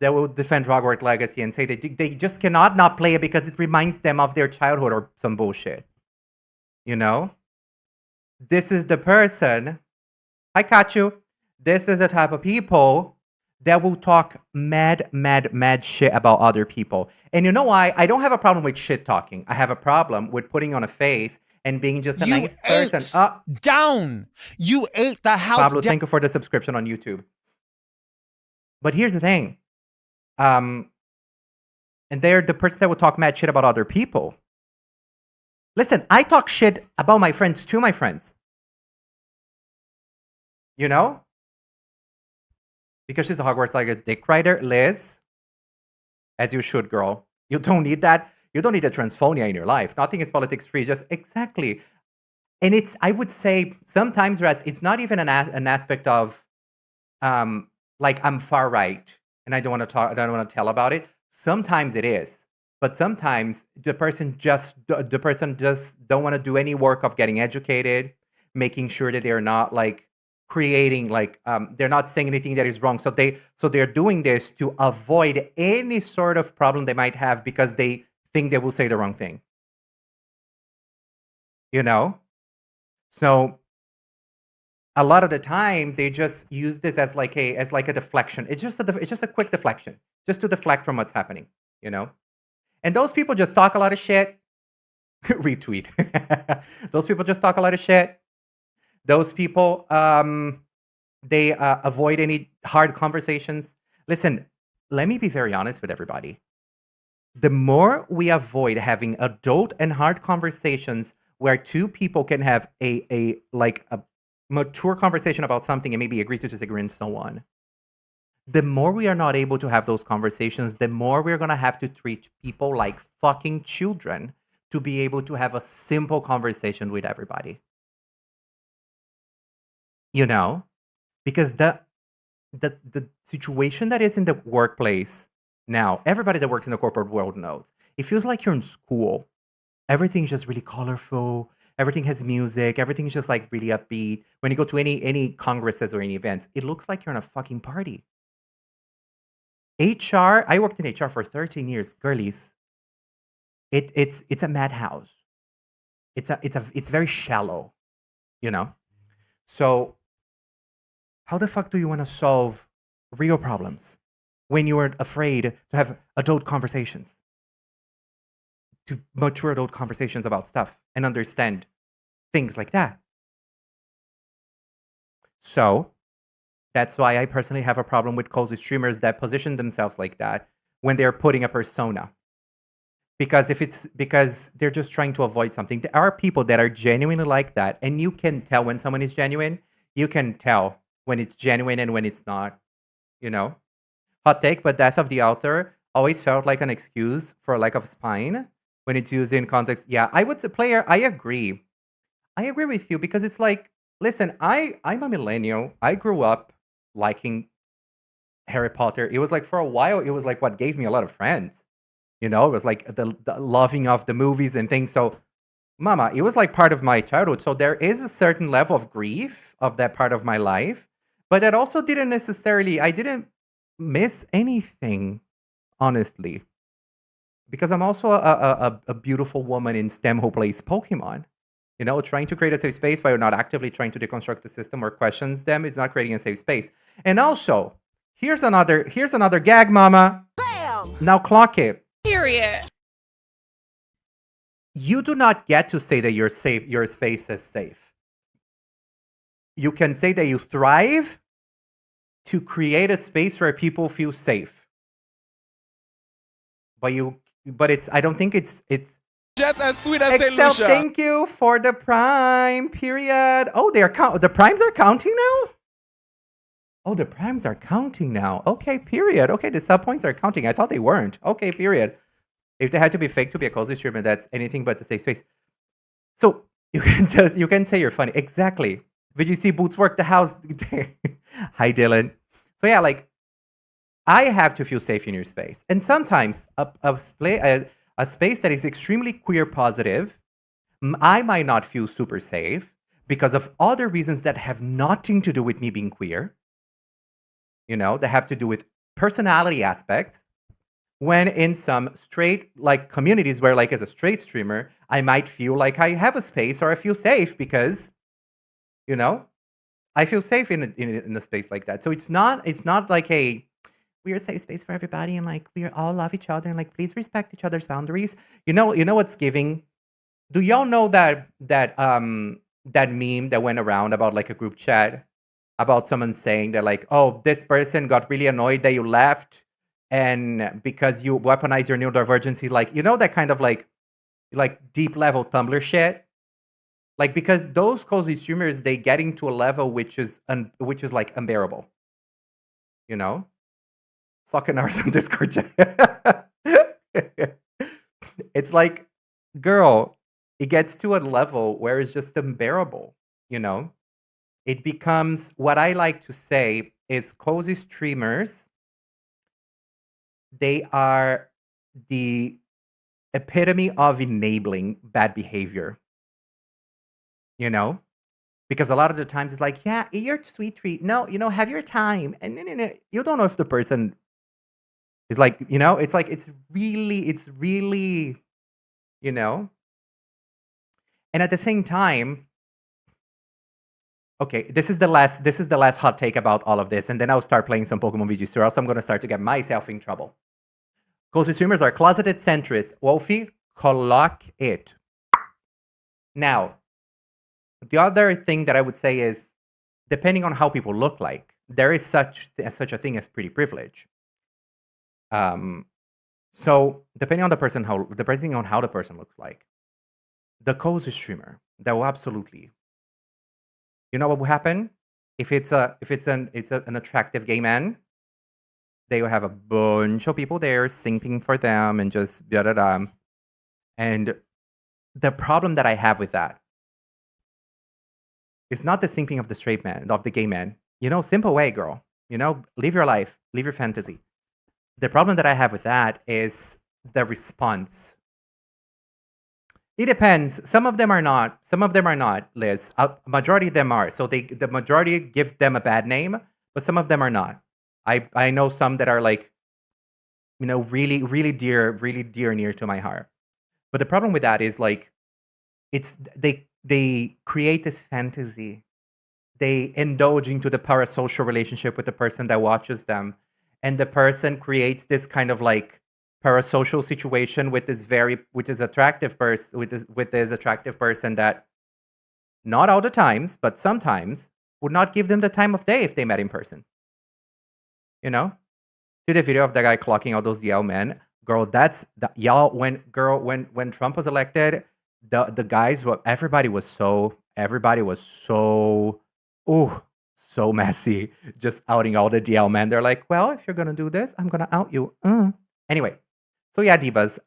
That will defend Hogwarts Legacy and say that they just cannot not play it because it reminds them of their childhood or some bullshit. You know? This is the person. Hi, Kachu. This is the type of people that will talk mad shit about other people. And you know why? I don't have a problem with shit talking. I have a problem with putting on a face and being just a nice person. Down. You ate the house Pablo, thank you for the subscription on YouTube. But here's the thing. And they're the person that will talk mad shit about other people. Listen, I talk shit about my friends to my friends. You know? Because she's a Hogwarts Legacy dick rider. Liz, as you should, girl. You don't need that. You don't need a transphonia in your life. Nothing is politics free. Just exactly. And it's, I would say, sometimes, Raz, it's not even an aspect of, like, I'm far right and I don't want to talk. I don't want to tell about it. Sometimes it is, but sometimes the person just don't want to do any work of getting educated, making sure that they're not like creating like they're not saying anything that is wrong. So they're doing this to avoid any sort of problem they might have because they think they will say the wrong thing. You know? So a lot of the time they just use this as like a deflection. It's just a quick deflection, just to deflect from what's happening, you know? And those people just talk a lot of shit. Retweet. Those people just talk a lot of shit. Those people, they avoid any hard conversations. Listen, let me be very honest with everybody. The more we avoid having adult and hard conversations where two people can have a mature conversation about something and maybe agree to disagree and so on, the more we are not able to have those conversations, the more we're going to have to treat people like fucking children to be able to have a simple conversation with everybody. You know? Because the situation that is in the workplace now, everybody that works in the corporate world knows, it feels like you're in school. Everything's just really colorful. Everything has music. Everything's just like really upbeat. When you go to any congresses or any events, it looks like you're in a fucking party. HR, I worked in HR for 13 years, girlies. It's a madhouse. It's very shallow, you know? So how the fuck do you want to solve real problems when you are afraid to have adult conversations? To mature adult conversations about stuff and understand things like that. So that's why I personally have a problem with cozy streamers that position themselves like that when they're putting a persona. Because they're just trying to avoid something. There are people that are genuinely like that, and you can tell when someone is genuine. You can tell when it's genuine and when it's not, you know? Hot take, but Death of the Author always felt like an excuse for a lack of spine when it's used in context. Yeah, I would say, player, I agree. I agree with you because it's like, listen, I'm a millennial. I grew up liking Harry Potter. It was like for a while, it was like what gave me a lot of friends. You know, it was like the loving of the movies and things. So, mama, it was like part of my childhood. So there is a certain level of grief of that part of my life. But that also didn't necessarily, I didn't miss anything, honestly. Because I'm also a beautiful woman in STEM who plays Pokemon. You know, trying to create a safe space while you're not actively trying to deconstruct the system or questions them, it's not creating a safe space. And also, here's another gag, mama. Bam! Now clock it. Period. You do not get to say that your space is safe. You can say that you thrive to create a space where people feel safe. But it's, I don't think it's just as sweet as St. Excel, Lucia. thank you for the prime, period. Oh, the primes are counting now? Oh, the primes are counting now. Okay, period. Okay, the sub points are counting. I thought they weren't. Okay, period. If they had to be fake to be a cozy streamer, that's anything but a safe space. So you can say you're funny. Exactly. VGC boots work the house. Hi, Dylan. So yeah, like I have to feel safe in your space, and sometimes a space that is extremely queer positive, I might not feel super safe because of other reasons that have nothing to do with me being queer. You know, that have to do with personality aspects. When in some straight like communities where like as a straight streamer, I might feel like I have a space or I feel safe because, you know, I feel safe in a space like that. So it's not like a we're a safe space for everybody and like we all love each other and like please respect each other's boundaries. You know what's giving? Do y'all know that that meme that went around about like a group chat about someone saying that like, oh, this person got really annoyed that you left and because you weaponize your neurodivergency, like, you know, that kind of like deep level Tumblr shit. Like, because those cozy streamers, they get into a level which is like unbearable. You know? Sucking ours on Discord chat. It's like, girl, it gets to a level where it's just unbearable, you know? It becomes, what I like to say is cozy streamers, they are the epitome of enabling bad behavior. You know? Because a lot of the times it's like, yeah, eat your sweet treat. No, you know, have your time. And then you don't know if the person is like, you know, it's like, it's really, you know? And at the same time, okay, this is the last hot take about all of this, and then I'll start playing some Pokemon VGC, or else I'm gonna start to get myself in trouble. Cozy streamers are closeted centrists. Wolfie, clock it. Now, the other thing that I would say is, depending on how people look like, there is such a thing as pretty privilege. So depending on depending on how the person looks like, the cozy streamer, that will absolutely, you know what will happen? If it's an attractive gay man, they will have a bunch of people there simping for them and just da da da. And the problem that I have with that is not the simping of the straight man, of the gay man. You know, simp away, girl. You know, live your life, live your fantasy. The problem that I have with that is the response. It depends. Some of them are not. Some of them are not, Liz. A majority of them are. So the majority give them a bad name, but some of them are not. I know some that are like, you know, really dear near to my heart. But the problem with that is like, it's they create this fantasy. They indulge into the parasocial relationship with the person that watches them, and the person creates this kind of like parasocial situation with this attractive person that, not all the times, but sometimes, would not give them the time of day if they met in person. You know? See the video of the guy clocking all those yell men. Girl, y'all, when Trump was elected, the guys were everybody was so so messy, just outing all the DL men. They're like, well, if you're gonna do this, I'm gonna out you. Anyway, so yeah, divas.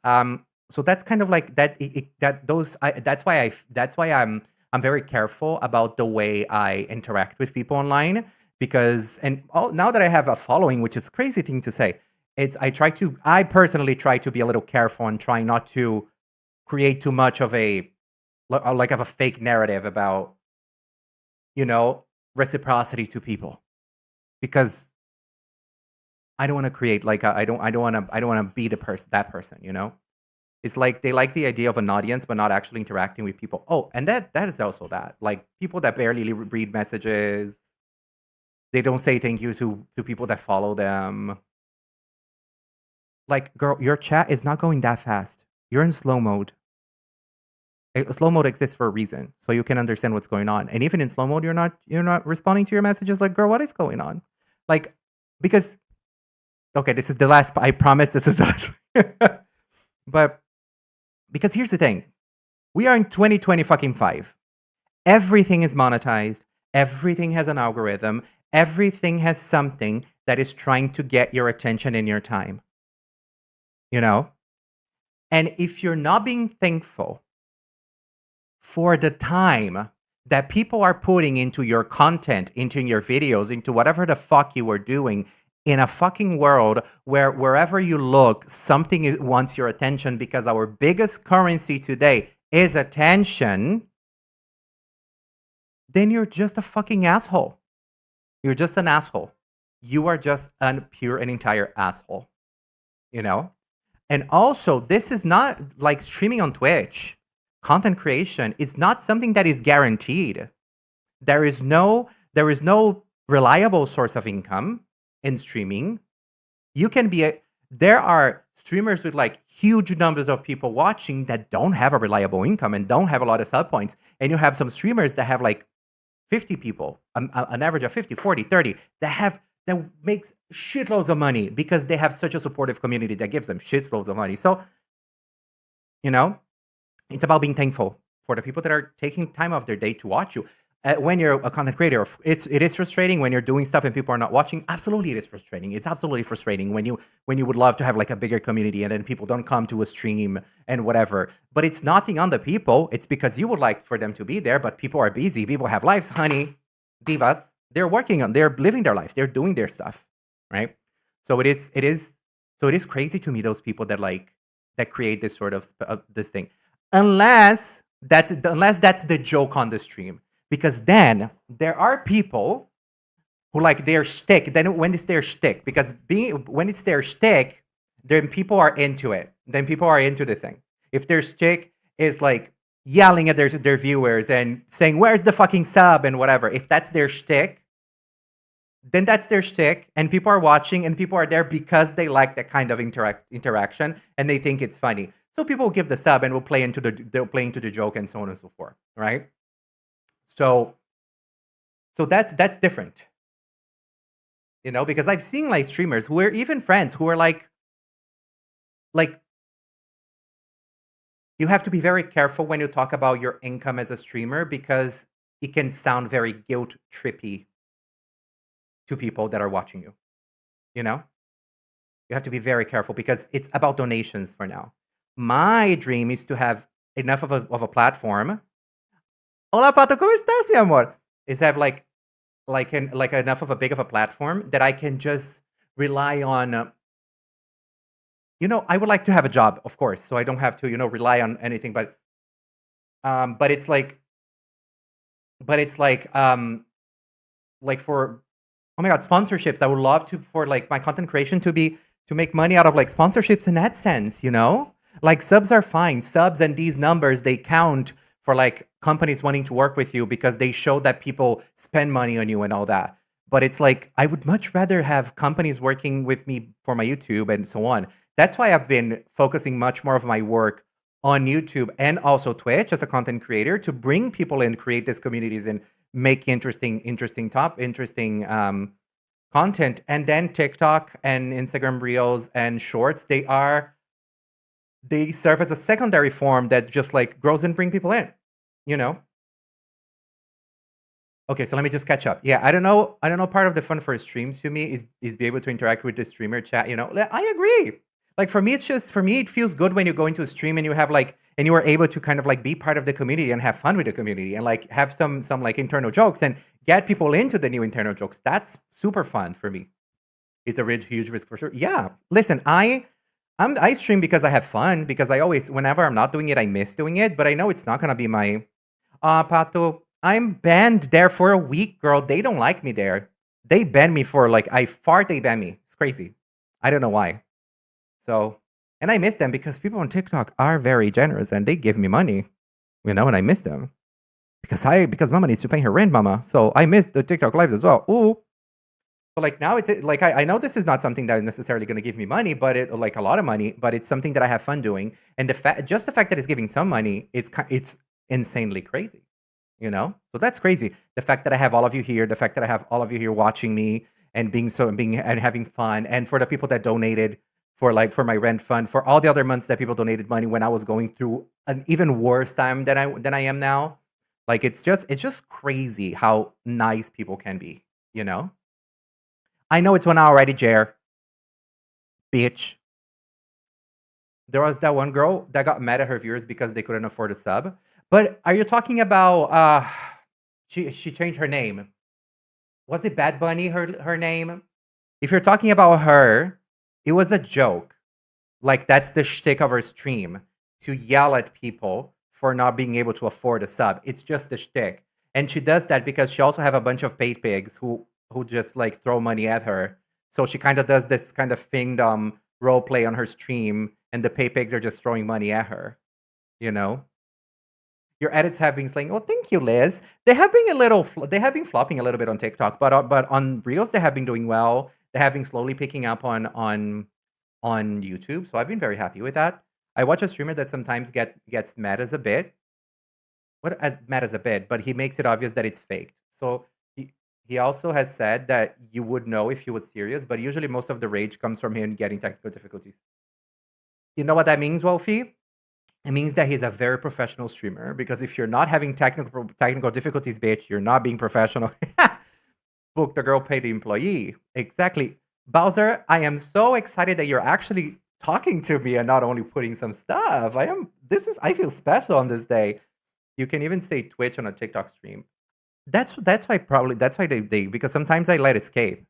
So that's kind of like that. That's why I'm very careful about the way I interact with people online, because now that I have a following, which is a crazy thing to say, I personally try to be a little careful and try not to create too much of a fake narrative about, you know, reciprocity to people, because I don't want to create like I don't want to be that person, you know. It's like they like the idea of an audience but not actually interacting with people. Oh, and that is also that, like, people that barely read messages, they don't say thank you to people that follow them. Like, girl, your chat is not going that fast. You're in slow mode. Slow mode exists for a reason, so you can understand what's going on. And even in slow mode, you're not responding to your messages. Like, girl, what is going on? Like, because, okay, this is the last. I promise this is the last. But because here's the thing, we are in 2020 fucking 5. Everything is monetized. Everything has an algorithm. everything has something that is trying to get your attention and your time, you know? And if you're not being thankful for the time that people are putting into your content, into your videos, into whatever the fuck you are doing in a fucking world where wherever you look, something wants your attention because our biggest currency today is attention, then you're just a fucking asshole. You're just an asshole. You are just a pure and entire asshole, you know? And also, this is not like streaming on Twitch. Content creation is not something that is guaranteed. There is no reliable source of income in streaming. You can be there are streamers with like huge numbers of people watching that don't have a reliable income and don't have a lot of sub points. And you have some streamers that have like 50 people, an average of 50, 40, 30, that makes shitloads of money because they have such a supportive community that gives them shitloads of money. So, you know, it's about being thankful for the people that are taking time off their day to watch you. When you're a content creator, it is frustrating when you're doing stuff and people are not watching. Absolutely, it is frustrating. It's absolutely frustrating when you would love to have like a bigger community and then people don't come to a stream and whatever. But it's nothing on the people. It's because you would like for them to be there, but people are busy. People have lives, honey, divas. They're living their lives. They're doing their stuff, right? So it is crazy to me, those people that create this sort of this thing. Unless that's the joke on the stream. Because then there are people who like their shtick. Then when it's their shtick, because when it's their shtick, then people are into it. Then people are into the thing. If their shtick is like yelling at their viewers and saying, "Where's the fucking sub?" and whatever, if that's their shtick, then that's their shtick, and people are watching, and people are there because they like that kind of interaction, and they think it's funny. So people will give the sub and will play into the joke and so on and so forth, right? So that's different, you know, because I've seen like streamers who are even friends who are like you have to be very careful when you talk about your income as a streamer because it can sound very guilt trippy to people that are watching you, you know? You have to be very careful because it's about donations for now. My dream is to have enough of a platform. Hola, Pato, ¿cómo estás, mi amor? Is have like enough of a big of a platform that I can just rely on. You know, I would like to have a job, of course, so I don't have to, you know, rely on anything. But it's like for, oh my god, sponsorships. I would love for like my content creation to make money out of like sponsorships in that sense, you know? Like subs are fine. Subs and these numbers, they count for like companies wanting to work with you because they show that people spend money on you and all that. But it's like, I would much rather have companies working with me for my YouTube and so on. That's why I've been focusing much more of my work on YouTube and also Twitch as a content creator to bring people in, create these communities and make interesting content. And then TikTok and Instagram Reels and Shorts, they serve as a secondary form that just like grows and bring people in, you know? Okay, so let me just catch up. Yeah, I don't know. Part of the fun for streams to me is be able to interact with the streamer chat, you know? I agree. Like for me, it feels good when you go into a stream and you have like, and you are able to kind of like be part of the community and have fun with the community and like have some like internal jokes and get people into the new internal jokes. That's super fun for me. It's a huge risk for sure. Yeah, listen, I stream because I have fun, because whenever I'm not doing it, I miss doing it, but I know it's not gonna be my, Pato, I'm banned there for a week, girl. They don't like me there. They ban me for like, they ban me. It's crazy. I don't know why. So, and I miss them because people on TikTok are very generous and they give me money, you know, and I miss them because mama needs to pay her rent, mama. So I miss the TikTok lives as well. Ooh. But like now it's like, I know this is not something that is necessarily going to give me money, but like a lot of money, but it's something that I have fun doing. And the fact that it's giving some money, it's insanely crazy, you know? So that's crazy. The fact that I have all of you here, the fact that I have all of you here watching me and and having fun. And for the people that donated for my rent fund, for all the other months that people donated money when I was going through an even worse time than I am now. Like it's just crazy how nice people can be, you know? I know it's 1 hour already, Jer. Bitch. There was that one girl that got mad at her viewers because they couldn't afford a sub. But are you talking about she changed her name? Was it Bad Bunny her name? If you're talking about her, it was a joke. Like that's the shtick of her stream, to yell at people for not being able to afford a sub. It's just the shtick. And she does that because she also have a bunch of paid pigs who just like throw money at her. So she kind of does this kind of thingdom role play on her stream, and the pay pigs are just throwing money at her. You know? Your edits have been slaying. Oh, thank you, Liz. They have been they have been flopping a little bit on TikTok, but on Reels they have been doing well. They have been slowly picking up on YouTube, so I've been very happy with that. I watch a streamer that sometimes gets mad as a bit. Mad as a bit, but he makes it obvious that it's faked. So he also has said that you would know if he was serious, but usually most of the rage comes from him getting technical difficulties. You know what that means, Wolfie? It means that he's a very professional streamer, because if you're not having technical difficulties, bitch, you're not being professional. Book the girl, pay the employee. Exactly. Bowser, I am so excited that you're actually talking to me and not only putting some stuff. I feel special on this day. You can even say Twitch on a TikTok stream. That's why they because sometimes I let escape.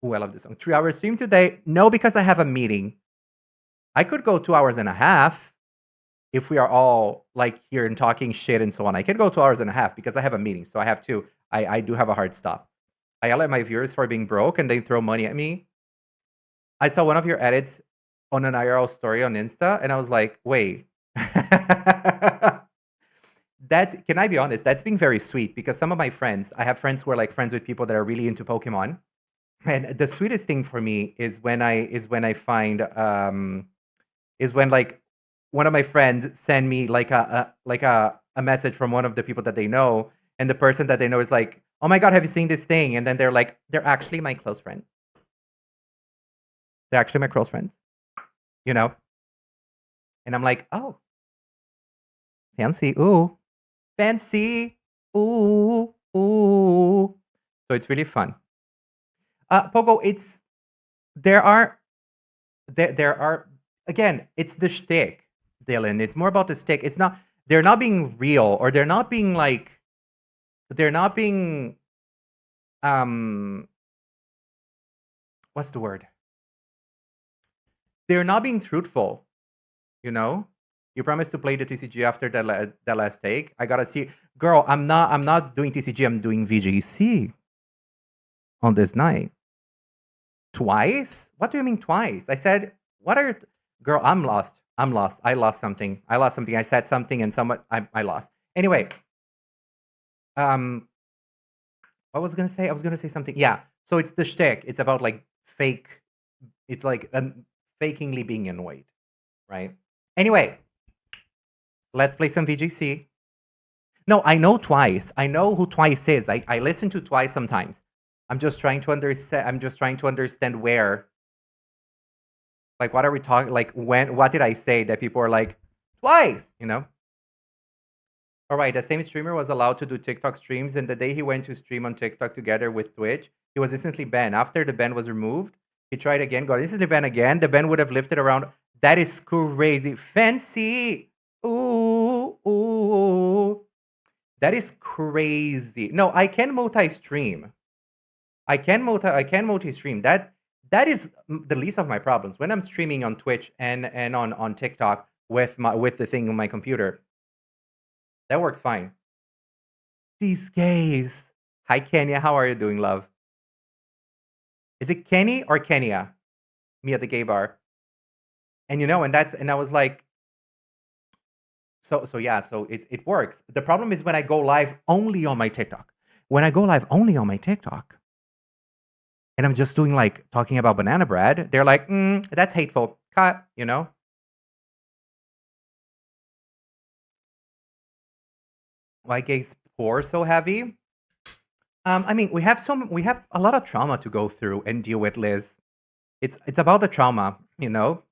Ooh, I love this song. 3-hour stream today. No, because I have a meeting. I could go 2 hours and a half if we are all like here and talking shit and so on. I can go 2 hours and a half because I have a meeting. So I have to. I do have a hard stop. I yell at my viewers for being broke and they throw money at me. I saw one of your edits on an IRL story on Insta, and I was like, wait. Can I be honest? That's being very sweet, because some of my friends, I have friends who are like friends with people that are really into Pokemon. And the sweetest thing for me is when I find is when like one of my friends send me like a message from one of the people that they know, and the person that they know is like, oh my God, have you seen this thing? And then they're like, they're actually my close friend. They're actually my close friends, you know? And I'm like, oh, fancy, ooh, fancy, ooh, ooh. So it's really fun. Pogo, there are, again, it's the shtick, Dylan. It's more about the stick. It's not, they're not being real, or they're not being like, what's the word? They're not being truthful, you know? You promised to play the TCG after that last take. I gotta see. Girl, I'm not doing TCG, I'm doing VGC on this night. Twice? What do you mean twice? I said, what are girl, I'm lost. I lost something. I said something and I lost. Anyway. What was I gonna say? I was gonna say something. Yeah. So it's the shtick. It's about like fake. It's like fakingly being annoyed, right? Anyway, let's play some VGC. No, I know Twice. I know who Twice is. I listen to Twice sometimes. I'm just trying to understand where. Like, what are we talking? Like, what did I say that people are like, Twice? You know? All right, the same streamer was allowed to do TikTok streams, and the day he went to stream on TikTok together with Twitch, he was instantly banned. After the ban was removed, he tried again, got instantly banned again. The ban would have lifted around. That is crazy. Fancy. Ooh, ooh. That is crazy. No, I can multi-stream. I can multi-stream. That is the least of my problems. When I'm streaming on Twitch and on TikTok with the thing on my computer, that works fine. These gays. Hi, Kenya. How are you doing, love? Is it Kenny or Kenya? Me at the gay bar. And you know, and I was like, so yeah, so it works. The problem is when I go live only on my TikTok. When I go live only on my TikTok, and I'm just doing like talking about banana bread, they're like, that's hateful. Cut, you know? Why gays pour so heavy? I mean, we have a lot of trauma to go through and deal with, Liz. It's about the trauma, you know?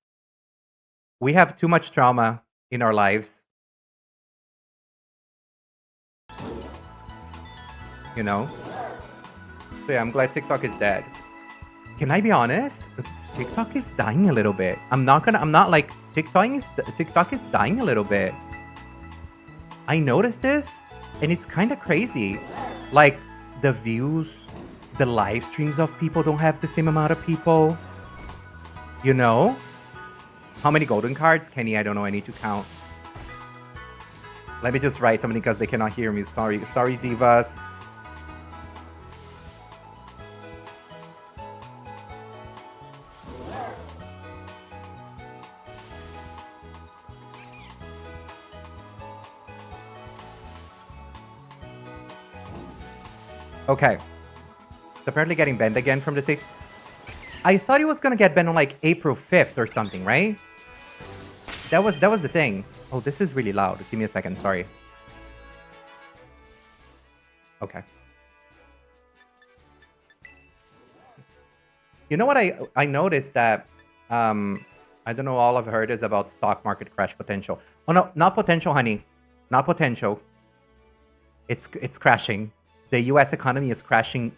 We have too much trauma in our lives. You know? So yeah, I'm glad TikTok is dead. Can I be honest? TikTok is dying a little bit. TikTok is dying a little bit. I noticed this, and it's kind of crazy. Like, the views, the live streams of people don't have the same amount of people. You know? How many golden cards? Kenny, I don't know. I need to count. Let me just write something because they cannot hear me. Sorry, divas. Okay. It's apparently getting banned again from the States. I thought he was gonna get banned on like April 5th or something, right? That was the thing. Oh, this is really loud. Give me a second, sorry. Okay. You know what I noticed that I don't know, all I've heard is about stock market crash potential. Oh no, not potential, honey. Not potential. It's crashing. The US economy is crashing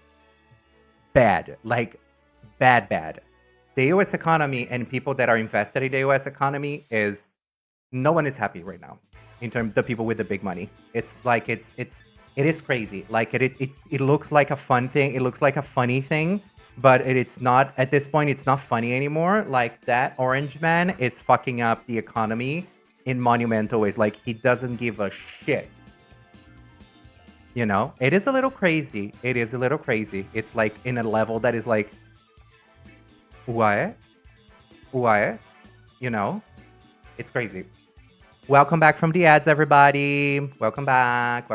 bad. Like bad. The US economy and people that are invested in the US economy is no one is happy right now in terms of the people with the big money. It's like it is crazy. Like it looks like a fun thing. It looks like a funny thing, but it's not at this point. It's not funny anymore. Like that orange man is fucking up the economy in monumental ways. Like he doesn't give a shit. You know, it is a little crazy. It is a little crazy. It's like in a level that is like, what? You know, it's crazy. Welcome back from the ads, everybody. Welcome back.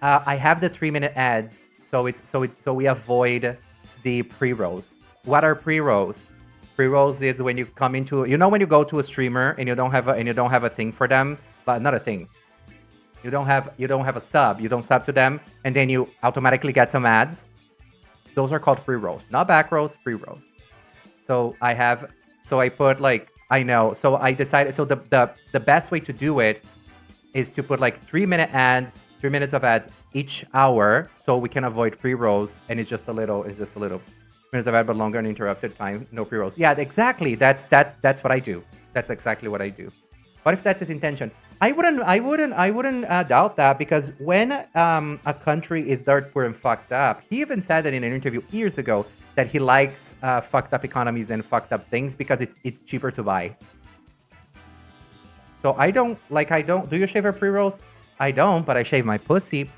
I have the 3-minute ads, so we avoid the pre-rolls. What are pre-rolls? Pre-rolls is when you come into, you know, when you go to a streamer and you don't have a thing for them, but not a thing. You don't have a sub. You don't sub to them, and then you automatically get some ads. Those are called pre-rolls, not back rolls, pre-rolls. So I put like, I know. So I decided, so the best way to do it is to put like 3-minute ads, 3 minutes of ads each hour, so we can avoid pre-rolls. And it's just a little minutes of ad, but longer uninterrupted time, no pre-rolls. Yeah, exactly. That's what I do. That's exactly what I do. What if that's his intention? I wouldn't doubt that, because when a country is dirt poor and fucked up, he even said that in an interview years ago that he likes fucked up economies and fucked up things because it's cheaper to buy. So I don't. Do you shave your pre-rolls? I don't, but I shave my pussy.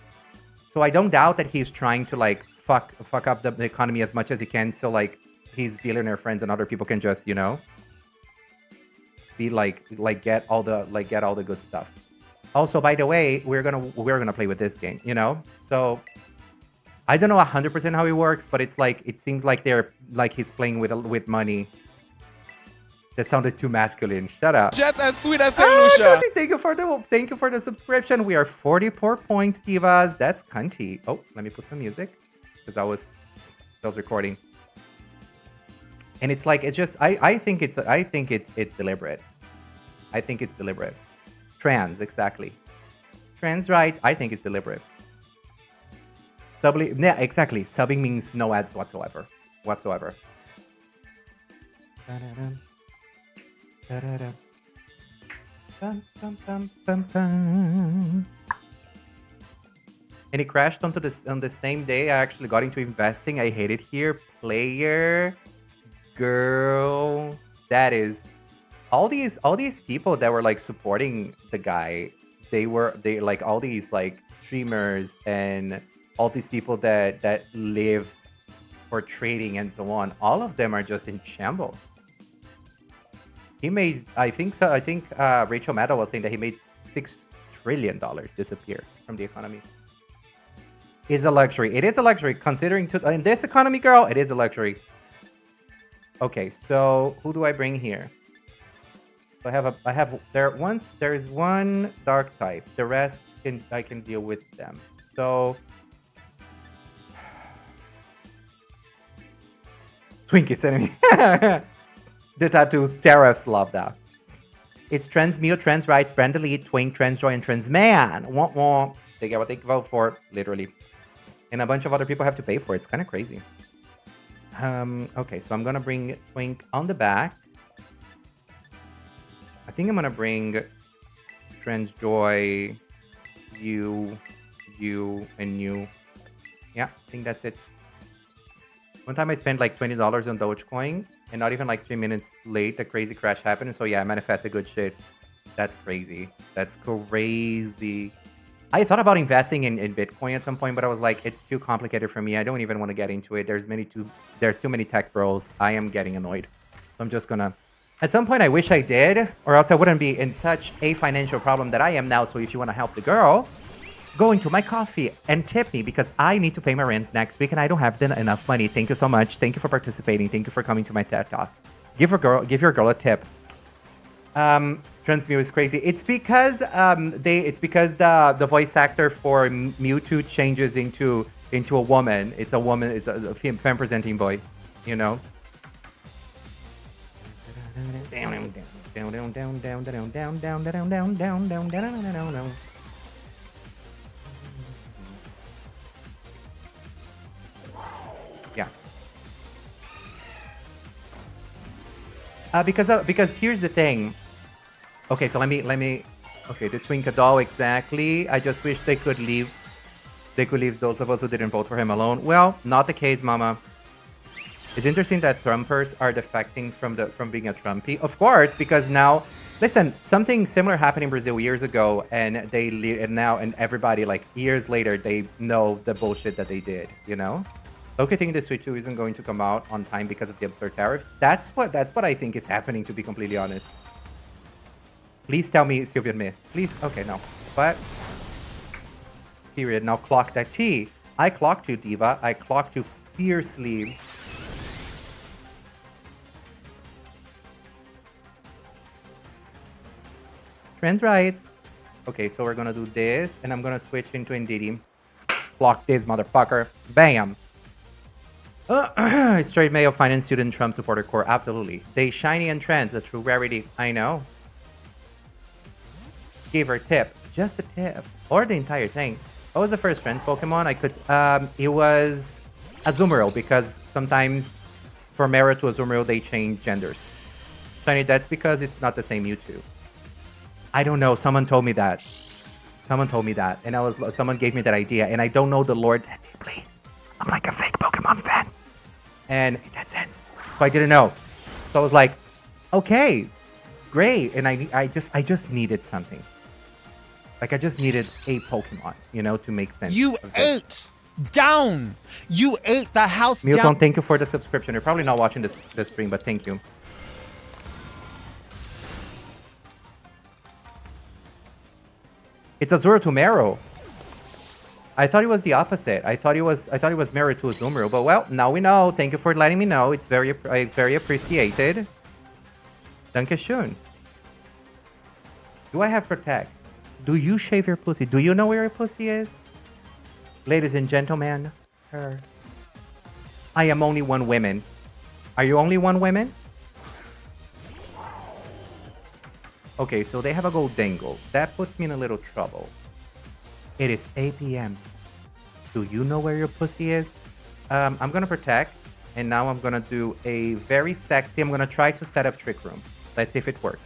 So I don't doubt that he's trying to like fuck up the economy as much as he can, so like his billionaire friends and other people can just, you know, be like get all the good stuff. Also, by the way, we're gonna play with this game, you know. So I don't know 100% how it works, but it's like, it seems like he's playing with money. That sounded too masculine. Shut up. Just as sweet as St. Lucia. Thank you for the subscription. We are 44 points, divas. That's cunty. Oh, let me put some music, because I was recording. And it's like, it's just, I think it's deliberate. I think it's deliberate. Trans, exactly. Trans, right? I think it's deliberate. Yeah, exactly. Subbing means no ads whatsoever. Da-da-dum. Da-da-dum. Bum, bum, bum, bum, bum. And it crashed on the same day I actually got into investing. I hate it here. Player. Girl. That is... All these people that were like supporting the guy, they like all these like streamers and all these people that live for trading and so on, all of them are just in shambles. He made, I think Rachel Maddow was saying that he made $6 trillion disappear from the economy. It's a luxury. It is a luxury, considering in this economy, girl, it is a luxury. Okay, so who do I bring here? There is one dark type. The rest I can deal with them. So Twinkie sending me the tattoos. Tariffs, love that. It's Trans Meal, Trans Rights, Brand Elite, Twink, Trans Joy, and Trans Man. Womp. They get what they vote for, literally. And a bunch of other people have to pay for it. It's kind of crazy. Okay, so I'm gonna bring Twink on the back. I think I'm gonna bring Transjoy, you, and you. Yeah, I think that's it. One time I spent like $20 on Dogecoin, and not even like 3 minutes late, a crazy crash happened. So yeah, I manifested good shit. That's crazy. That's crazy. I thought about investing in Bitcoin at some point, but I was like, it's too complicated for me. I don't even want to get into it. There's too many tech bros. I am getting annoyed. So I'm just gonna. At some point, I wish I did, or else I wouldn't be in such a financial problem that I am now. So if you want to help the girl, go into my coffee and tip me because I need to pay my rent next week and I don't have enough money. Thank you so much. Thank you for participating. Thank you for coming to my TED Talk. Give your girl a tip. Transmew is crazy. It's because the voice actor for Mewtwo changes into a woman. It's a woman. It's a femme presenting voice. You know. Yeah. Because here's the thing. Okay, so let me. Okay, the Twinka doll exactly. I just wish they could leave. They could leave those of us who didn't vote for him alone. Well, not the case, Mama. It's interesting that Trumpers are defecting from being a Trumpy. Of course, because now, listen, something similar happened in Brazil years ago, and and everybody like years later they know the bullshit that they did. You know. Okay, think the Switch 2 isn't going to come out on time because of the absurd tariffs. That's what I think is happening, to be completely honest. Please tell me Sylvian missed. Please. Okay, no. But period. Now clock that T. I clocked you, Diva. I clocked you fiercely. Trends right. Okay, so we're gonna do this, and I'm gonna switch into Ndidi. Block this motherfucker. Bam. Straight male finance student Trump supporter core. Absolutely. They shiny and trends, a true rarity. I know. Give her tip. Just a tip. Or the entire thing. What was the first trends Pokemon? I could it was Azumarill, because sometimes from Mara to Azumarill they change genders. Shiny, that's because it's not the same Mewtwo. I don't know. Someone told me that. Someone told me that. And someone gave me that idea. And I don't know the lore that deeply. I'm like a fake Pokemon fan. And in that sense. So I didn't know. So I was like, okay, great. And I just needed something. Like I just needed a Pokemon, you know, to make sense. You ate down. You ate the house Milton, down. thank you for the subscription. You're probably not watching this stream, but thank you. It's Azura to Mero. I thought it was the opposite. I thought it was Mero to Azumarill, but well, now we know. Thank you for letting me know. It's very appreciated. Dankeschön. Do I have Protect? Do you shave your pussy? Do you know where your pussy is? Ladies and gentlemen, her. I am only one woman. Are you only one woman? Okay, so they have a gold dangle. That puts me in a little trouble. It is 8 p.m. Do you know where your pussy is? I'm gonna Protect, and now I'm gonna do a very sexy. I'm gonna try to set up Trick Room. Let's see if it works.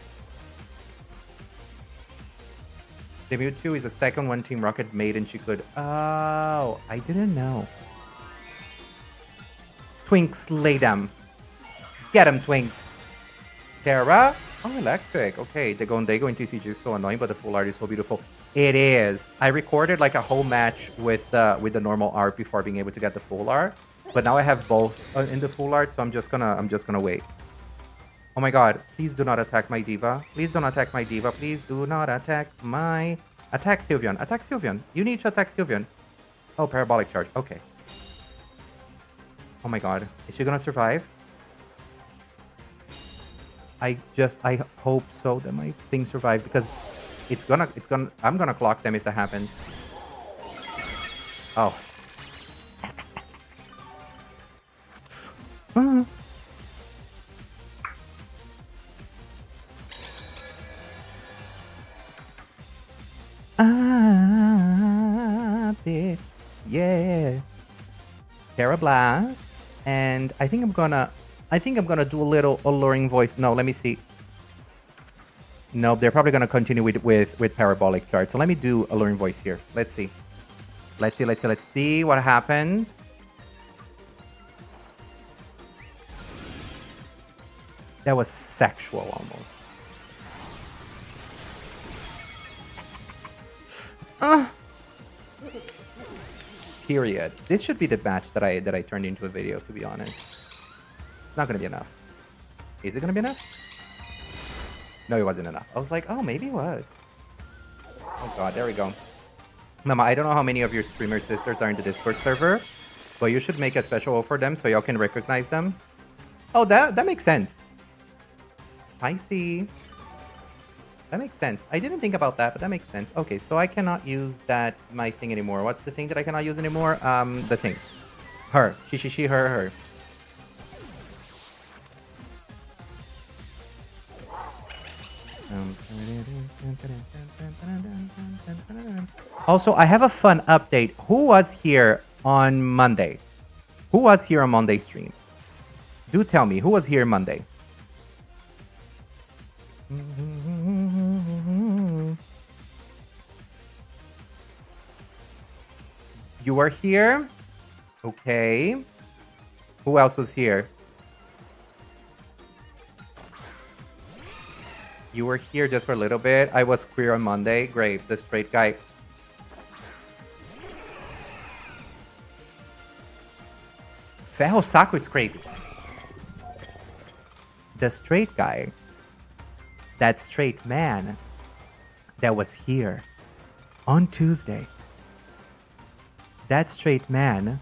The Mewtwo is the second one Team Rocket made, and she could. Oh, I didn't know. Twink, slay them. Get him, Twink. Terra. Oh, electric. Okay, they go in TCG is so annoying, but the full art is so beautiful. It is. I recorded like a whole match with the normal art before being able to get the full art, but now I have both in the full art, so I'm just gonna wait. Oh my god! Please do not attack my diva. Please don't attack my diva. Please do not attack my. Attack Sylveon. Attack Sylveon. You need to attack Sylveon. Oh, parabolic charge. Okay. Oh my god! Is she gonna survive? I hope so that my thing survives, because I'm gonna clock them if that happens. Oh. Bitch. Yeah. Terra Blast. And I think I'm gonna do a little alluring voice. No, let me see. No, they're probably gonna continue with parabolic chart. So let me do alluring voice here. Let's see. Let's see what happens. That was sexual almost. Period. This should be the match that I turned into a video, to be honest. It's not gonna be enough. Is it gonna be enough? No, it wasn't enough. I was like, oh, maybe it was. Oh god, there we go. Mama, I don't know how many of your streamer sisters are in the Discord server, but you should make a special for them so y'all can recognize them. Oh, that makes sense. Spicy. That makes sense. I didn't think about that, but that makes sense. Okay, so I cannot use my thing anymore. What's the thing that I cannot use anymore? The thing. Her. She, her. Also, I have a fun update. Who was here on Monday? Who was here on Monday stream? Do tell me, who was here Monday? You were here? Okay. Who else was here? You were here just for a little bit. I was queer on Monday. Great. The straight guy. Feho Saku is crazy. The straight guy. That straight man that was here on Tuesday. That straight man,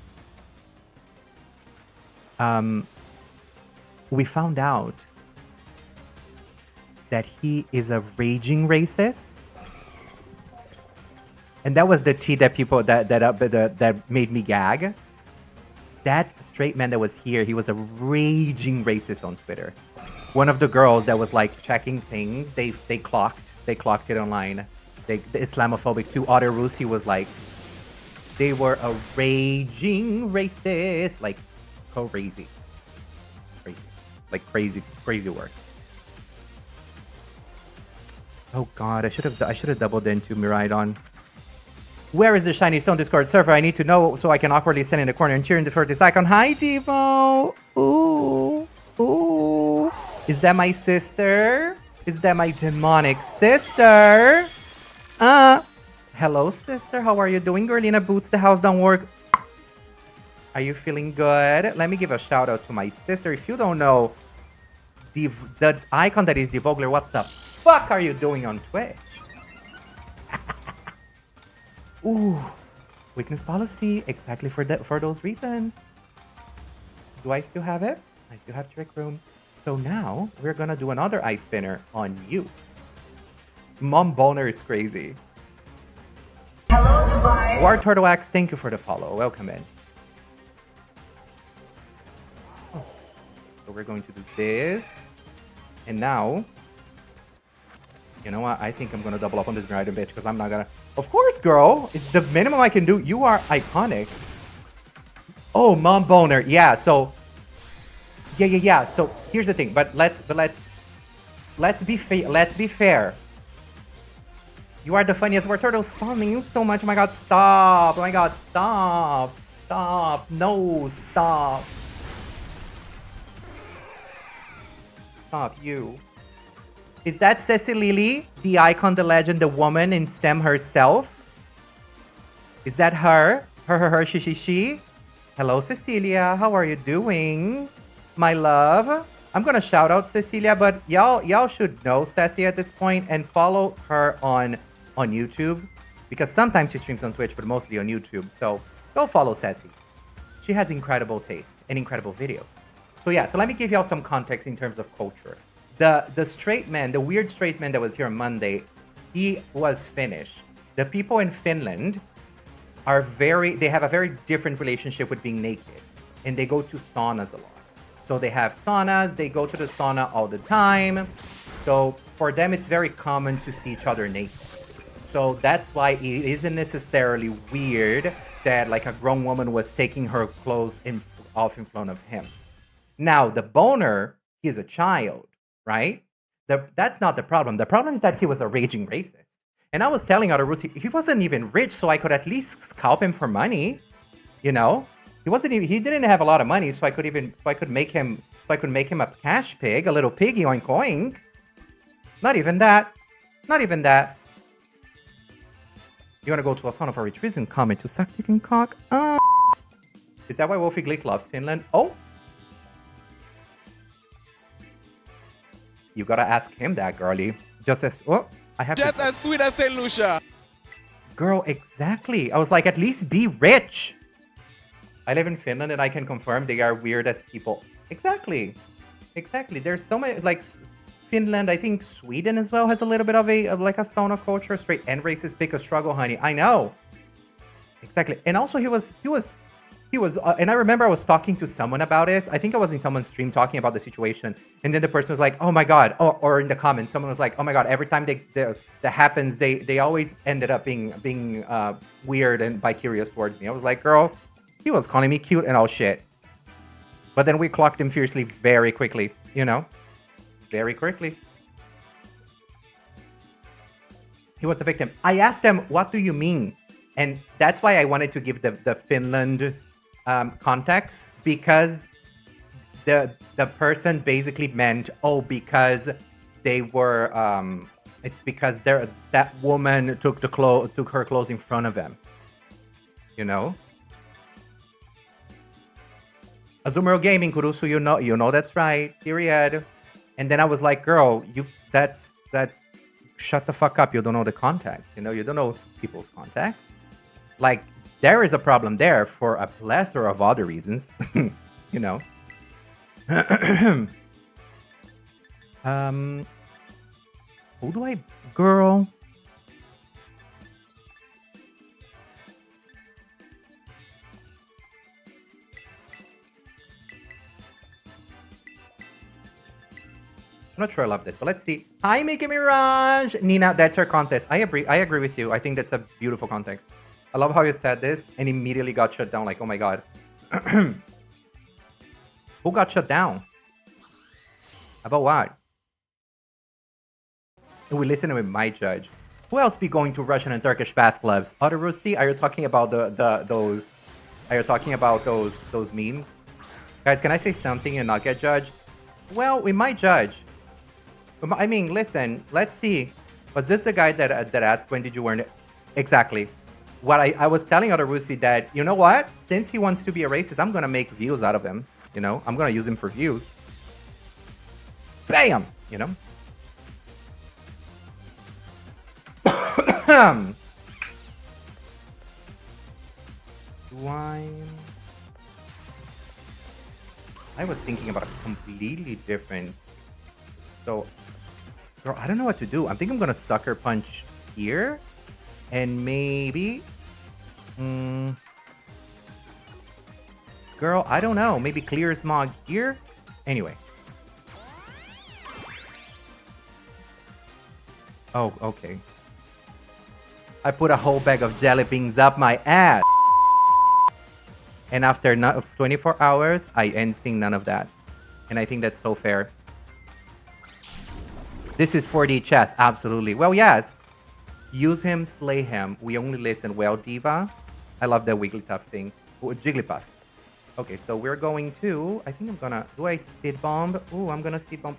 we found out that he is a raging racist, and that was the tea that people that made me gag. That straight man that was here, he was a raging racist on Twitter. One of the girls that was like checking things, they clocked it online. The Islamophobic to Otter Rusi was like, they were a raging racist, like crazy, like crazy work. Oh god, I should have doubled into Miraidon. Where is the Shiny Stone Discord server? I need to know so I can awkwardly stand in the corner and cheer in the first icon. Hi, Devo. Ooh. Is that my sister? Is that my demonic sister? Hello, sister. How are you doing? Girlina Boots, the house don't work. Are you feeling good? Let me give a shout out to my sister. If you don't know, the icon that is Devogler, what the fuck are you doing on Twitch? Ooh, weakness policy, exactly for those reasons. Do I still have it? I still have Trick Room. So now we're gonna do another ice spinner on you. Mom Boner is crazy. Hello, Dubai. War Turtle Axe, thank you for the follow. Welcome in. Oh. So we're going to do this. And now, you know what? I think I'm gonna double up on this Miraidon bitch because I'm not gonna. Of course, girl. It's the minimum I can do. You are iconic. Oh, Mom Boner. Yeah. So. Yeah. So here's the thing. But let's be fair. You are the funniest. War Turtle stunning you so much. Oh my god, stop. Oh my god, stop. Stop. No, stop. Stop, you. Is that Ceci Lily, the icon, the legend, the woman in STEM herself? Is that her? Her, she. Hello, Cecilia. How are you doing? My love. I'm gonna shout out Cecilia, but y'all should know Ceci at this point and follow her on YouTube, because sometimes she streams on Twitch, but mostly on YouTube. So go follow Ceci. She has incredible taste and incredible videos. So yeah, so let me give y'all some context in terms of culture. The straight man, the weird straight man that was here on Monday, he was Finnish. The people in Finland they have a very different relationship with being naked, and they go to saunas a lot. So they have saunas, they go to the sauna all the time. So for them, it's very common to see each other naked. So that's why it isn't necessarily weird that like a grown woman was taking her clothes off in front of him. Now, the boner, he's a child, right? That's not the problem. The problem is that he was a raging racist. And I was telling other rules, he wasn't even rich, so I could at least scalp him for money. You know, he didn't have a lot of money, so I could make him a cash pig, a little piggy, oink oink. Not even that. Not even that. You wanna go to a sauna for which reason? Comment to suck dick and cock. Is that why Wolfie Glick loves Finland? Oh. You gotta ask him that, girlie. Just as as sweet as St. Lucia. Girl, exactly. I was like, at least be rich. I live in Finland and I can confirm they are weird as people. Exactly. Exactly. There's so many, like Finland, I think Sweden as well has a little bit of a sauna culture, straight and racist, big a struggle, honey. I know. Exactly. And also he was, and I remember I was talking to someone about this. I think I was in someone's stream talking about the situation. And then the person was like, oh my God. Or in the comments, someone was like, oh my God, every time that happens, they always ended up being weird and bi-curious towards me. I was like, girl, he was calling me cute and all shit. But then we clocked him fiercely very quickly, you know? Very quickly. He was the victim. I asked him, what do you mean? And that's why I wanted to give the Finland context, because the person basically meant, oh, because they were it's because that woman took her clothes in front of him, you know. Azumiro Gaming, Kurusu, you know that's right, period. And then I was like, girl, that's shut the fuck up, you don't know the context, you know, you don't know people's context. Like, there is a problem there for a plethora of other reasons, you know. Who do I... Girl. I'm not sure I love this, but let's see. Hi, Mickey Mirage! Nina, that's our contest. I agree with you. I think that's a beautiful context. I love how you said this and immediately got shut down. Like, oh my God. Who got shut down? About what? We listen with my judge. Who else be going to Russian and Turkish bath clubs? Other Rusty? Are you talking about those? Are you talking about those memes? Guys, can I say something and not get judged? Well, we might judge. I mean, listen. Let's see. Was this the guy that asked when did you learn it? Exactly. What I was telling other Rusi that, you know what? Since he wants to be a racist, I'm gonna make views out of him. You know, I'm gonna use him for views. Bam! You know. I was thinking about a completely different. So, girl, I don't know what to do. I think I'm gonna sucker punch here. And maybe... girl, I don't know. Maybe clear smog here? Anyway. Oh, okay. I put a whole bag of jelly beans up my ass. And after 24 hours, I ain't seen none of that. And I think that's so fair. This is 4D chess, absolutely. Well, yes. Use him, slay him. We only listen. Well, Diva. I love that Wigglytuff thing. Jigglypuff. Okay, so we're going to... I think I'm gonna... Do I seed bomb? Ooh, I'm gonna seed bomb.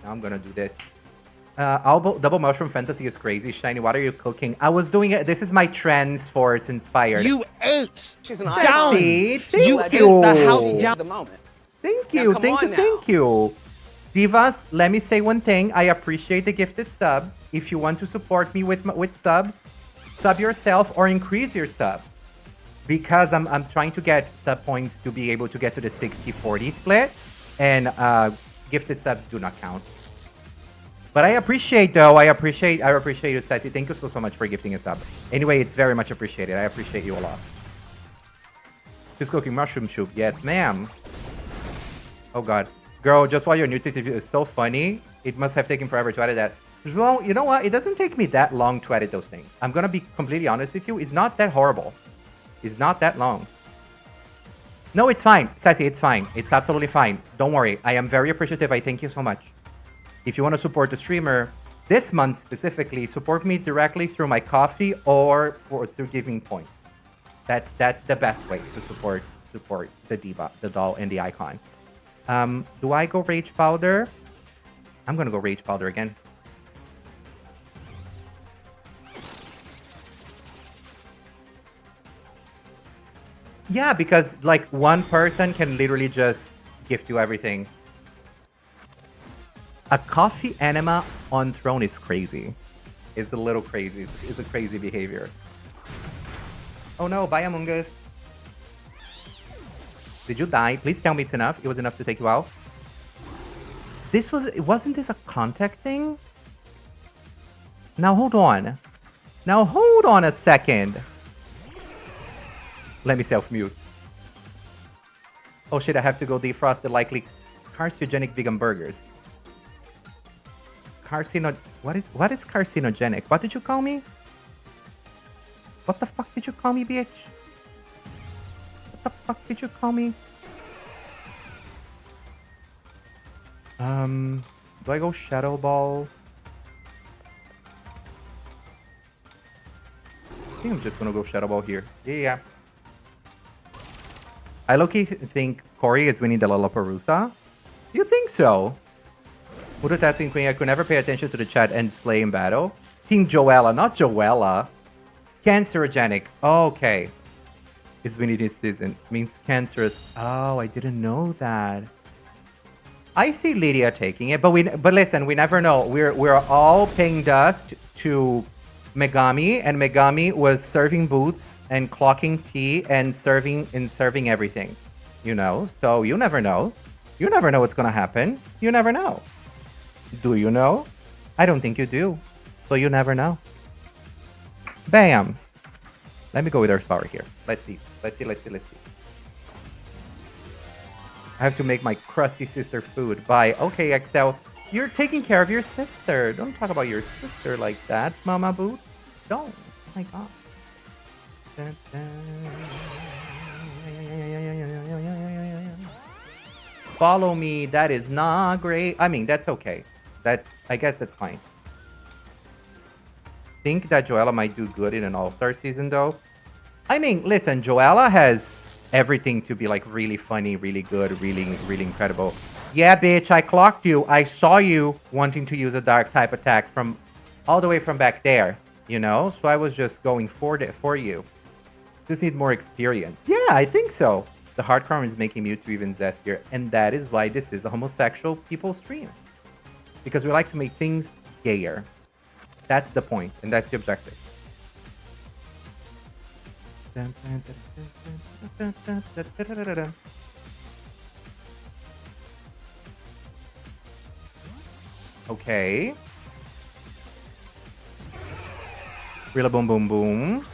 Now I'm gonna do this. Double Mushroom Fantasy is crazy. Shiny, what are you cooking? I was doing it. This is my Transforce inspired. You ate She's an down. Thank You ate the house down. The moment. Thank you, thank you. Divas, let me say one thing. I appreciate the gifted subs. If you want to support me with subs, sub yourself or increase your sub. Because I'm trying to get sub points to be able to get to the 60-40 split. And gifted subs do not count. But I appreciate, though. I appreciate you, Sassy. Thank you so much for gifting a sub. Anyway, it's very much appreciated. I appreciate you a lot. Who's cooking mushroom soup? Yes, ma'am. Oh, God. Girl, just while you're new to this video, it's so funny. It must have taken forever to edit that. João, you know what? It doesn't take me that long to edit those things. I'm going to be completely honest with you. It's not that horrible. It's not that long. No, it's fine. Sassy, it's fine. It's absolutely fine. Don't worry. I am very appreciative. I thank you so much. If you want to support the streamer, this month specifically, support me directly through my coffee or through giving points. That's the best way to support the diva, the doll, and the icon. Do I go Rage Powder? I'm gonna go Rage Powder again. Yeah, because like one person can literally just gift you everything. A coffee enema on throne is crazy. It's a little crazy. It's a crazy behavior. Oh no, bye Among Us. Did you die? Please tell me it's enough. It was enough to take you out. Wasn't this a contact thing? Now hold on. Now hold on a second. Let me self-mute. Oh shit, I have to go defrost the likely carcinogenic vegan burgers. What is carcinogenic? What did you call me? What the fuck did you call me, bitch? What the fuck did you call me? Do I go Shadow Ball? I think I'm just gonna go Shadow Ball here. Yeah. I low-key think Corey is winning the Lollapalooza. You think so? Multitasking Queen, I could never pay attention to the chat and slay in battle. Team Joella, not Joella. Cancerogenic. Oh, okay. Is winning this season. Means cancerous. Oh, I didn't know that. I see Lydia taking it, but listen, we never know. We're all paying dust to Megami, and Megami was serving boots and clocking tea and serving everything. You know? So you never know. You never know what's gonna happen. You never know. Do you know? I don't think you do. So you never know. Bam! Let me go with Earth Power here. Let's see. Let's see. I have to make my crusty sister food. Bye. Okay, XL. You're taking care of your sister. Don't talk about your sister like that, Mama Boot. Don't. Oh my god. Follow me. That is not great. I mean, that's okay. I guess that's fine. Think that Joella might do good in an all-star season, though. I mean, listen, Joella has everything to be like really funny, really good, really incredible. Yeah, bitch, I clocked you. I saw you wanting to use a dark type attack from all the way from back there, you know? So I was just going for you. Just need more experience. Yeah, I think so. The hardcore is making Mewtwo even zestier, and that is why this is a homosexual people stream. Because we like to make things gayer. That's the point, and that's the objective. Okay. Rilla boom boom boom.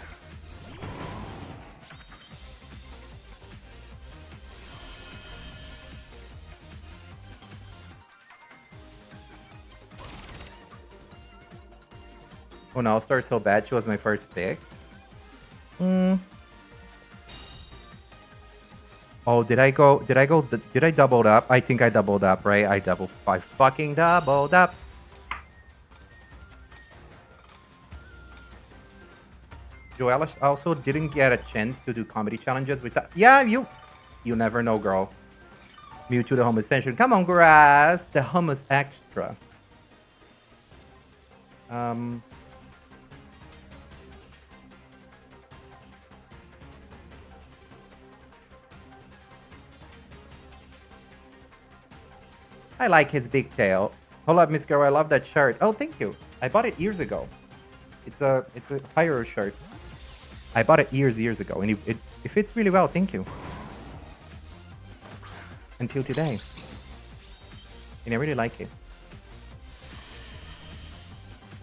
Oh no, All-Star so bad. She was my first pick. Oh, did I double up? I think I doubled up, right? I fucking doubled up. Joella also didn't get a chance to do comedy challenges with that. Yeah, you never know, girl. Mewtwo the hummus extension. Come on, grass. The hummus extra. I like his big tail. Hold up, Miss Girl. I love that shirt. Oh, thank you. I bought it years ago. It's a Pyro shirt. I bought it years ago, and it fits really well. Thank you. Until today, and I really like it.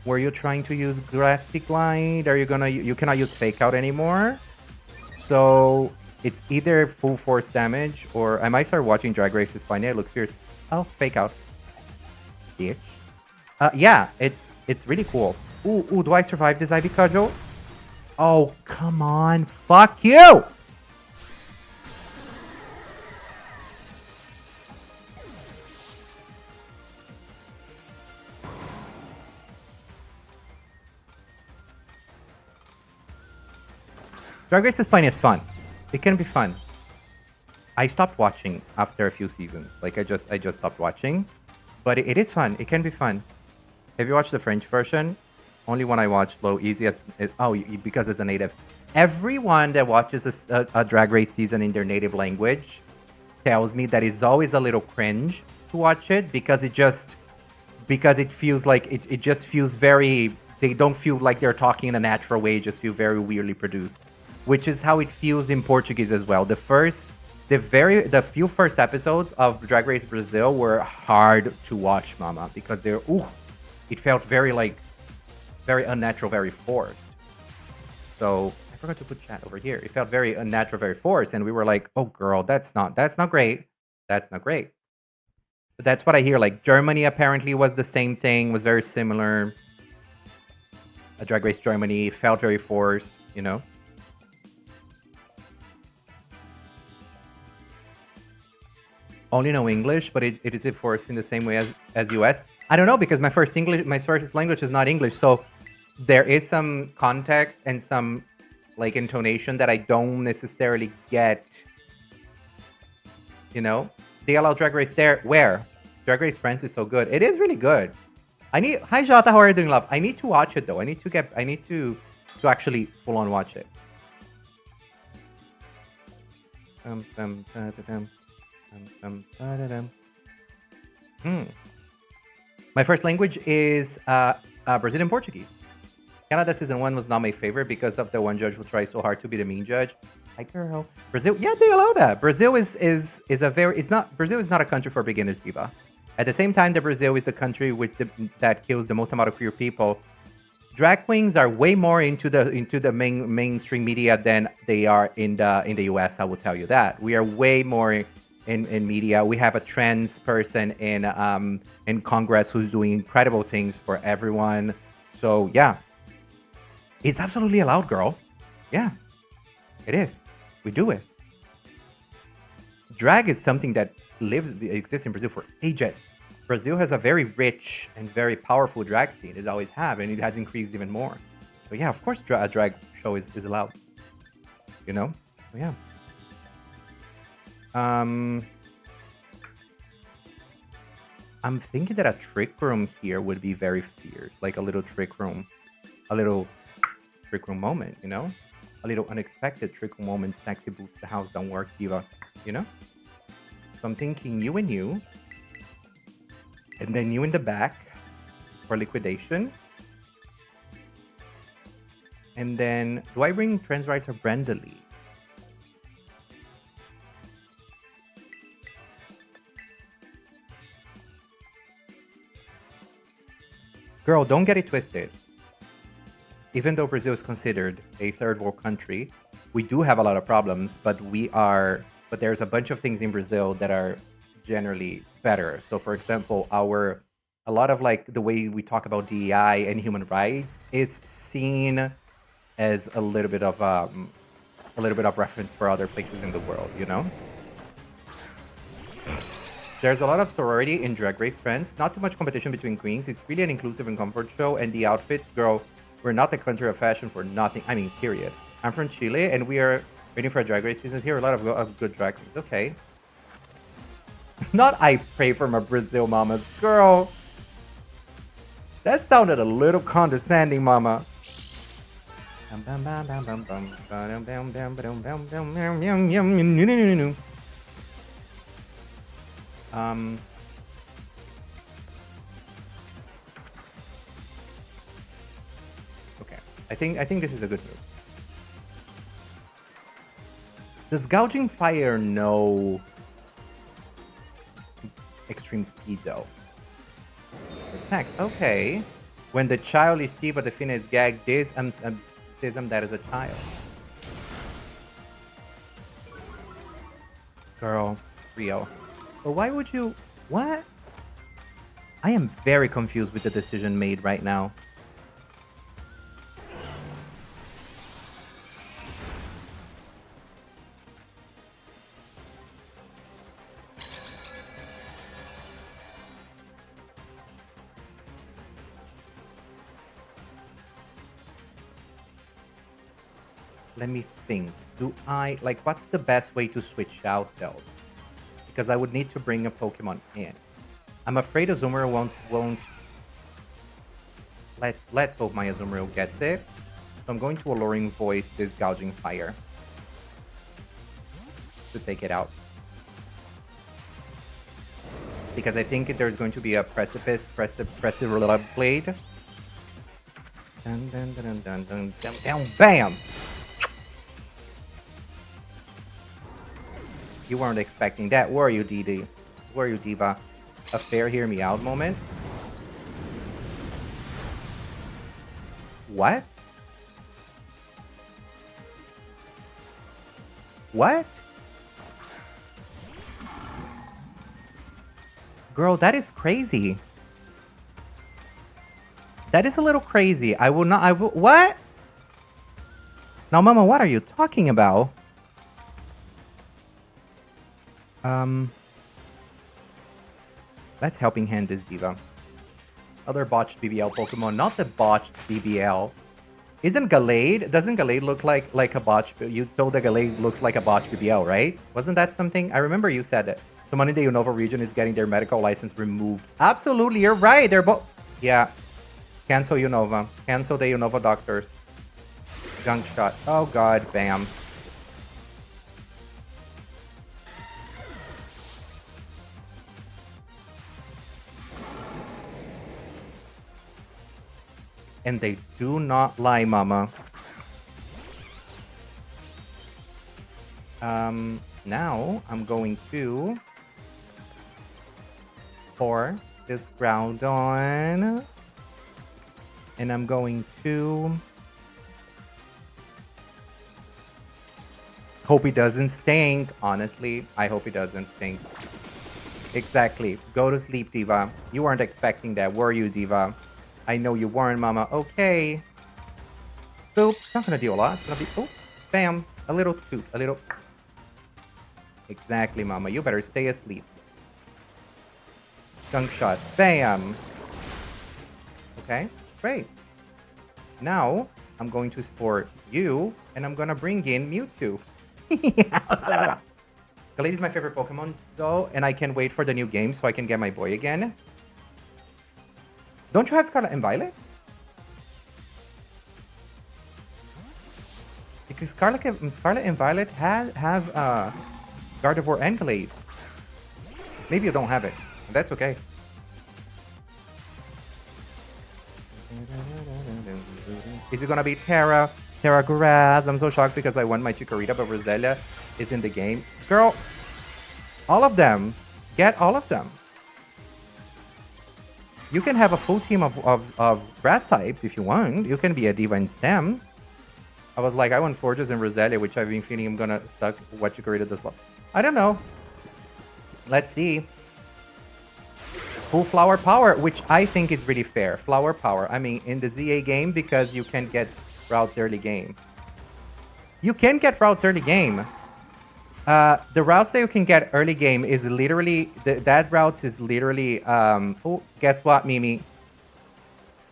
Were you trying to use Grassy Glide? Are you cannot use Fake Out anymore? So it's either full force damage, or I might start watching Drag Races by now. It looks fierce. Oh, Fake Out. Bitch. Yeah, it's really cool. Ooh, do I survive this Ivy Cudgel? Oh, come on. Fuck you! Drag Race España is fun. It can be fun. I stopped watching after a few seasons. Like I just stopped watching, but it is fun. It can be fun. Have you watched the French version? Only one I watched, low easy as because it's a native. Everyone that watches a Drag Race season in their native language tells me that it's always a little cringe to watch it because it feels like it just feels very. They don't feel like they're talking in a natural way. It just feel very weirdly produced, which is how it feels in Portuguese as well. The few first episodes of Drag Race Brazil were hard to watch, mama, because it felt very unnatural, very forced. So I forgot to put chat over here. It felt very unnatural, very forced, and we were like, "Oh, girl, that's not great. That's not great." But that's what I hear. Like Germany apparently was the same thing, was very similar. A Drag Race Germany felt very forced, you know. Only know English, but it is forced in the same way as US. I don't know because my first language is not English, so there is some context and some like intonation that I don't necessarily get. You know, they allow Drag Race there. Where Drag Race France is so good. It is really good. Hi Jota, how are you doing, love? I need to watch it though. I need to actually full on watch it. My first language is Brazilian Portuguese. Canada season 1 was not my favorite because of the one judge who tries so hard to be the mean judge. Hi girl. Brazil, yeah, they allow that. Brazil is not a country for beginners, Diva. At the same time that Brazil is the country that kills the most amount of queer people, drag queens are way more into the mainstream media than they are in the US. I will tell you that. We are way more in media. We have a trans person in Congress who's doing incredible things for everyone. So yeah, it's absolutely allowed, girl. Yeah, it is. We do it. Drag is something that exists in Brazil for ages. Brazil has a very rich and very powerful drag scene. It always have, and it has increased even more. So yeah, of course, a drag show is allowed. You know? So, yeah. I'm thinking that a trick room here would be very fierce, like a little trick room moment, you know, a little unexpected trick room moment. Sexy boots the house don't work, Diva, you know. So I'm thinking you and you, and then you in the back for liquidation, and then do I bring Trans Rights or Brenda Lee? Girl, don't get it twisted. Even though Brazil is considered a third world country, we do have a lot of problems, but there's a bunch of things in Brazil that are generally better. So for example, a lot of like the way we talk about DEI and human rights is seen as a little bit of reference for other places in the world, you know? There's a lot of sorority in Drag Race France. Not too much competition between queens. It's really an inclusive and comfort show. And the outfits, girl, we're not the country of fashion for nothing. I mean, period. I'm from Chile, and we are waiting for a Drag Race season here. A lot of good drag queens. Okay. Not I pray for my Brazil mamas. Girl, that sounded a little condescending, mama. Okay, I think this is a good move. Does gouging fire know extreme speed though? Protect. Okay. When the child is see but the fin is gagged, this says that is a child. Girl, Rio. But why would you... What? I am very confused with the decision made right now. Let me think. Do I like what's the best way to switch out though? Because I would need to bring a Pokemon in. I'm afraid Azumarill won't. Let's hope my Azumarill gets it. So I'm going to Alluring Voice this Gouging Fire to take it out. Because I think there's going to be a Precipice Blade. Dun, dun, dun, dun, dun, dun, dun, bam! You weren't expecting that, were you, DD? Were you, Diva? A fair hear me out moment? What? What? Girl, that is crazy. That is a little crazy. I will not. What? Now, Mama, what are you talking about? Let's Helping Hand this Diva. Other botched BBL Pokemon, not the botched BBL. Doesn't Gallade look like a botch? You told that Gallade looked like a botched BBL, right? Wasn't that something? I remember you said it. Someone in the Unova region is getting their medical license removed. Absolutely, you're right. They're both. Yeah. Cancel Unova. Cancel the Unova doctors. Gunk shot. Oh god, bam. And they do not lie, Mama. Now I'm going to pour this Groudon. And I'm going to hope he doesn't stink. Honestly, I hope he doesn't stink. Exactly. Go to sleep, Diva. You weren't expecting that, were you, Diva? I know you weren't, Mama. Okay. Boop. It's not gonna do a lot. It's gonna be... Oh, bam. A little toot. A little... Exactly, Mama. You better stay asleep. Gunk shot. Bam. Okay. Great. Now, I'm going to sport you, and I'm gonna bring in Mewtwo. Gallade is my favorite Pokemon, though, and I can't wait for the new game so I can get my boy again. Don't you have Scarlet and Violet? Because Scarlet and Violet have Gardevoir and Gallade. Maybe you don't have it. That's okay. Is it gonna be Terra Grass? I'm so shocked because I won my Chikorita, but Roselia is in the game. Girl, all of them. Get all of them. You can have a full team of grass types if you want. You can be a Diva in STEM. I was like, I want Forges and Roselia, which I've been feeling I'm gonna suck what Chikorita does. I don't know. Let's see. Full Flower Power, which I think is really fair. Flower Power. I mean, in the ZA game, because you can get routes early game. You can get routes early game. The routes that you can get early game is literally... that routes is literally... oh, guess what, Mimi?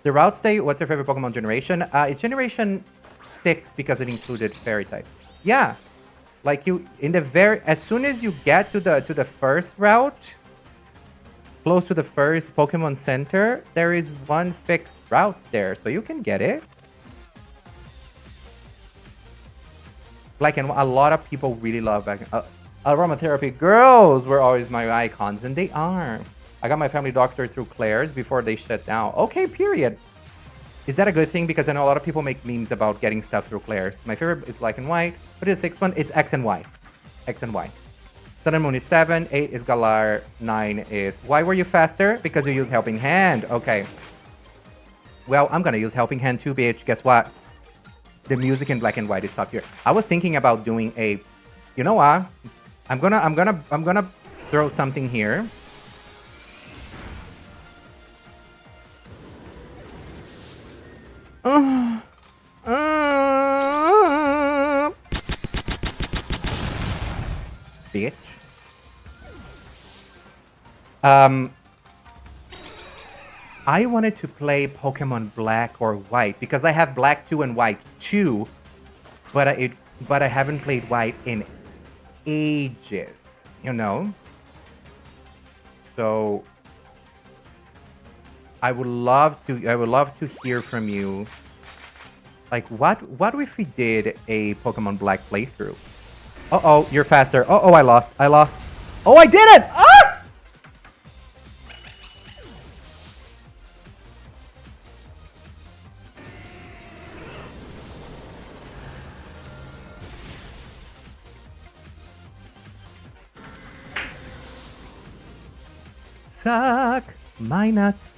The routes that... What's your favorite Pokemon generation? It's generation 6 because it included Fairy type. Yeah. Like you... in the very... As soon as you get to the first route... Close to the first Pokemon Center, there is one fixed routes there. So you can get it. Like, and a lot of people really love aromatherapy. Girls were always my icons, and they are. I got my family doctor through Claire's before they shut down. Okay, period. Is that a good thing? Because I know a lot of people make memes about getting stuff through Claire's. My favorite is black and white. What is the sixth one? It's X and Y. X and Y. Sun and Moon is 7. 8 is Galar. 9 is... Why were you faster? Because you use Helping Hand. Okay. Well, I'm gonna use Helping Hand too, bitch. Guess what? The music in black and white is top tier. I was thinking about doing a... You know what? I'm gonna throw something here. Bitch. I wanted to play Pokemon Black or White because I have Black 2 and White 2, but but I haven't played white in ages, you know? So I would love to hear from you. Like what if we did a Pokemon Black playthrough? Uh-oh, you're faster. Uh-oh, I lost. Oh, I did it! Ah! Suck my nuts.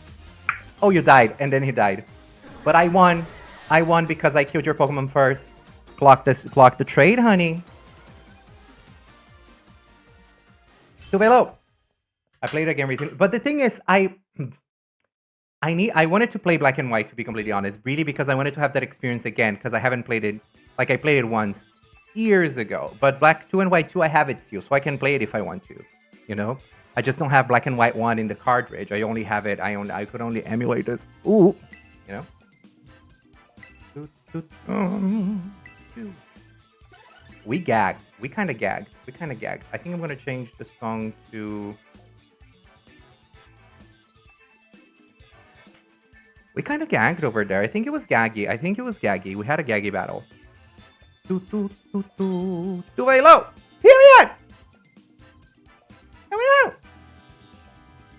Oh, you died, and then he died. But I won. I won because I killed your Pokemon first. Clock the trade, honey. Tuvelo. I played it again recently. But the thing is, I wanted to play Black and White, to be completely honest. Really, because I wanted to have that experience again, because I haven't played it. Like, I played it once years ago. But Black 2 and White 2, I have it still, so I can play it if I want to. You know? I just don't have Black and White 1 in the cartridge. I only have it. I could only emulate this. Ooh. You know? We gagged. We kind of gagged. I think I'm going to change the song to... We kind of gagged over there. I think it was gaggy. We had a gaggy battle. Tuvelo! Period! Tuvelo!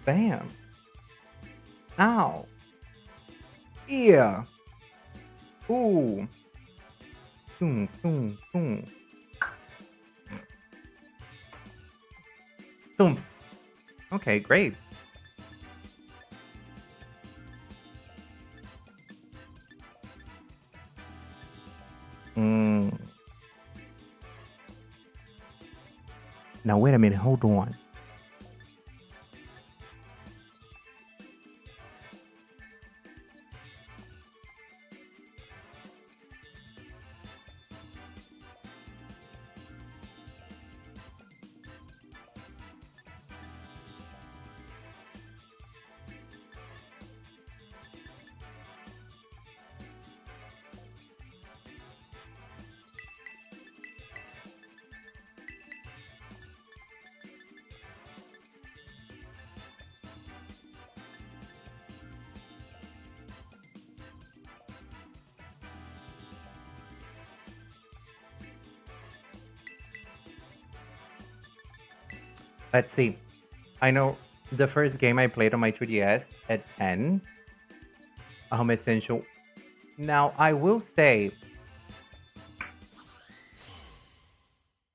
Bam. Ow. Yeah. Ooh. Boom, boom, boom. Stumpf. Okay, great. Now, wait a minute. Hold on. Let's see. I know the first game I played on my 3DS at 10. Home Essential. Now, I will say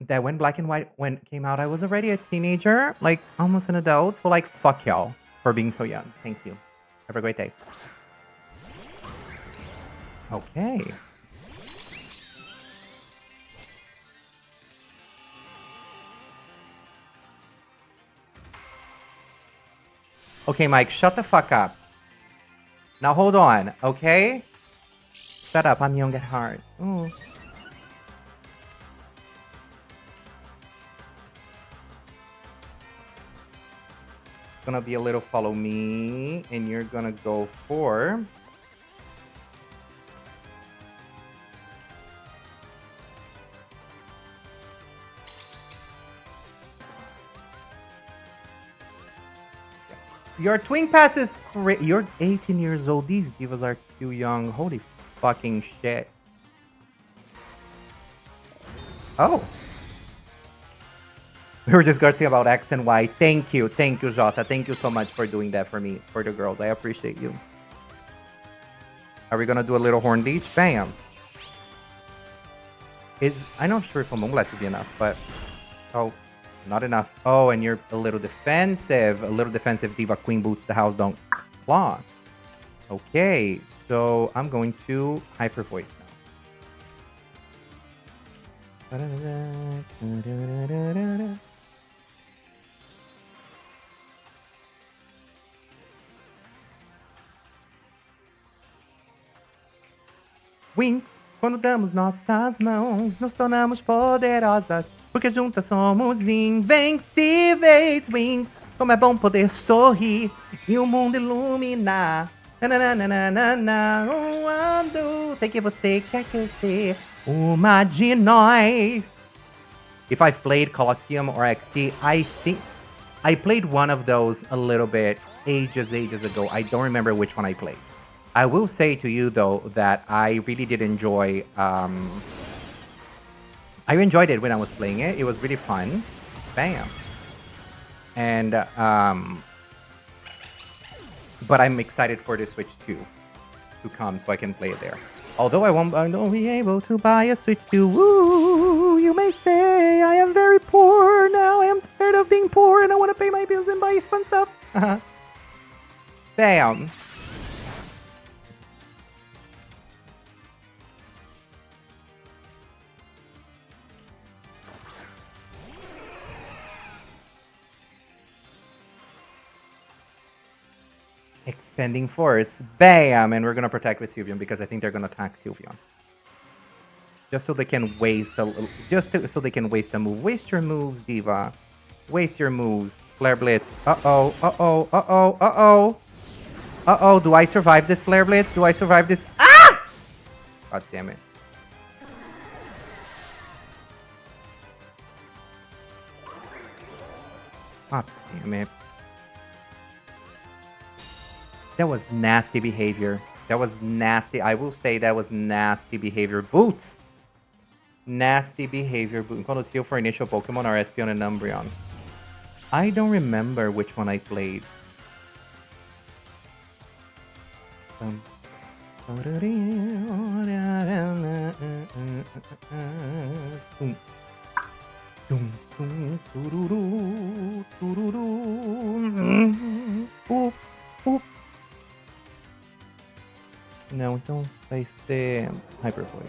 that when Black and White came out, I was already a teenager, like almost an adult. So, like, fuck y'all for being so young. Thank you. Have a great day. Okay. Okay, Mike, shut the fuck up. Now hold on, okay? Shut up, I'm young at heart. Ooh. Gonna be a little follow me, and you're gonna go for... Your twin pass is great. You're 18 years old. These divas are too young. Holy fucking shit. Oh. We were discussing about X and Y. Thank you, Jota. Thank you so much for doing that for me, for the girls. I appreciate you. Are we gonna do a little horn leech? Bam. I'm not sure if a Moonblast would be enough, but... Oh. Not enough. Oh, and you're a little defensive. A little defensive diva. Queen boots the house down. Claw. Okay, so I'm going to hyper voice now. Wings. Quando damos nossas mãos, nos tornamos poderosas. Porque juntas somos invencíveis, Wings. Como é bom poder sorrir e o mundo iluminar. Nananana, quando sei que você quer crescer, Imagine. If I've played Colosseum or XT, I think I played one of those a little bit ages ago. I don't remember which one I played. I will say to you though that I really did enjoy. I enjoyed it when I was playing it. It was really fun. Bam. And but I'm excited for the Switch 2 to come so I can play it there. Although I won't be able to buy a Switch 2. Woo! You may say I am very poor now. I am tired of being poor and I want to pay my bills and buy fun stuff. Bam. Expending force. Bam! And we're gonna protect with Sylveon because I think they're gonna attack Sylveon. Just so they can waste a little, so they can waste a move. Waste your moves, Diva. Waste your moves. Flare Blitz. Uh-oh. Uh-oh. Uh-oh. Uh-oh. Uh-oh. Do I survive this Flare Blitz? Do I survive this? Ah! God damn it. God damn it. That was nasty behavior. That was nasty. I will say that was nasty behavior. Boots! Nasty behavior. Colosseum for initial Pokemon or Espeon and Umbreon. I don't remember which one I played. No, don't place the Hyper Voice.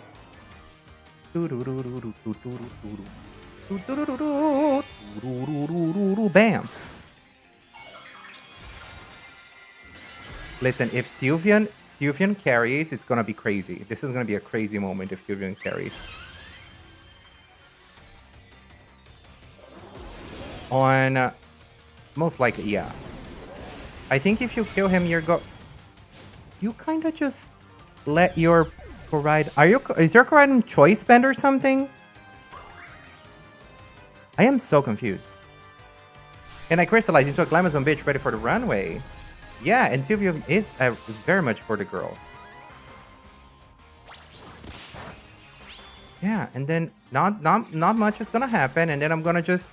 Bam! Listen, if Sylveon carries, it's gonna be crazy. This is gonna be a crazy moment if Sylveon carries. On most likely, yeah. I think if you kill him, you kind of just let your Koraidon... Is your Koraidon Choice Band or something? I am so confused. And I crystallize into a Glamazon bitch ready for the runway. Yeah, and Sylveon is very much for the girls. Yeah, and then not much is gonna happen, and then I'm gonna just...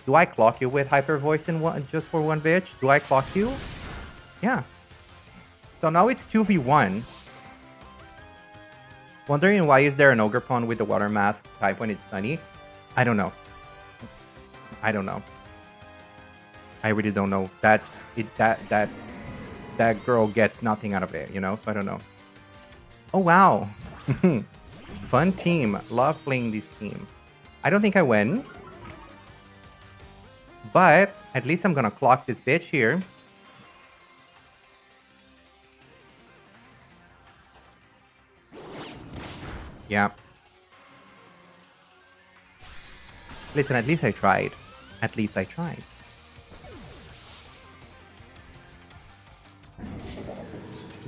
Do I clock you with Hyper Voice in one, just for one bitch? Do I clock you? Yeah. So now it's 2v1. Wondering why is there an Ogerpon with the Water Mask type when it's sunny? I don't know. I don't know. I really don't know. That girl gets nothing out of it, you know? So I don't know. Oh wow. Fun team. Love playing this team. I don't think I win. But at least I'm gonna clock this bitch here. Yeah. Listen, at least I tried. At least I tried.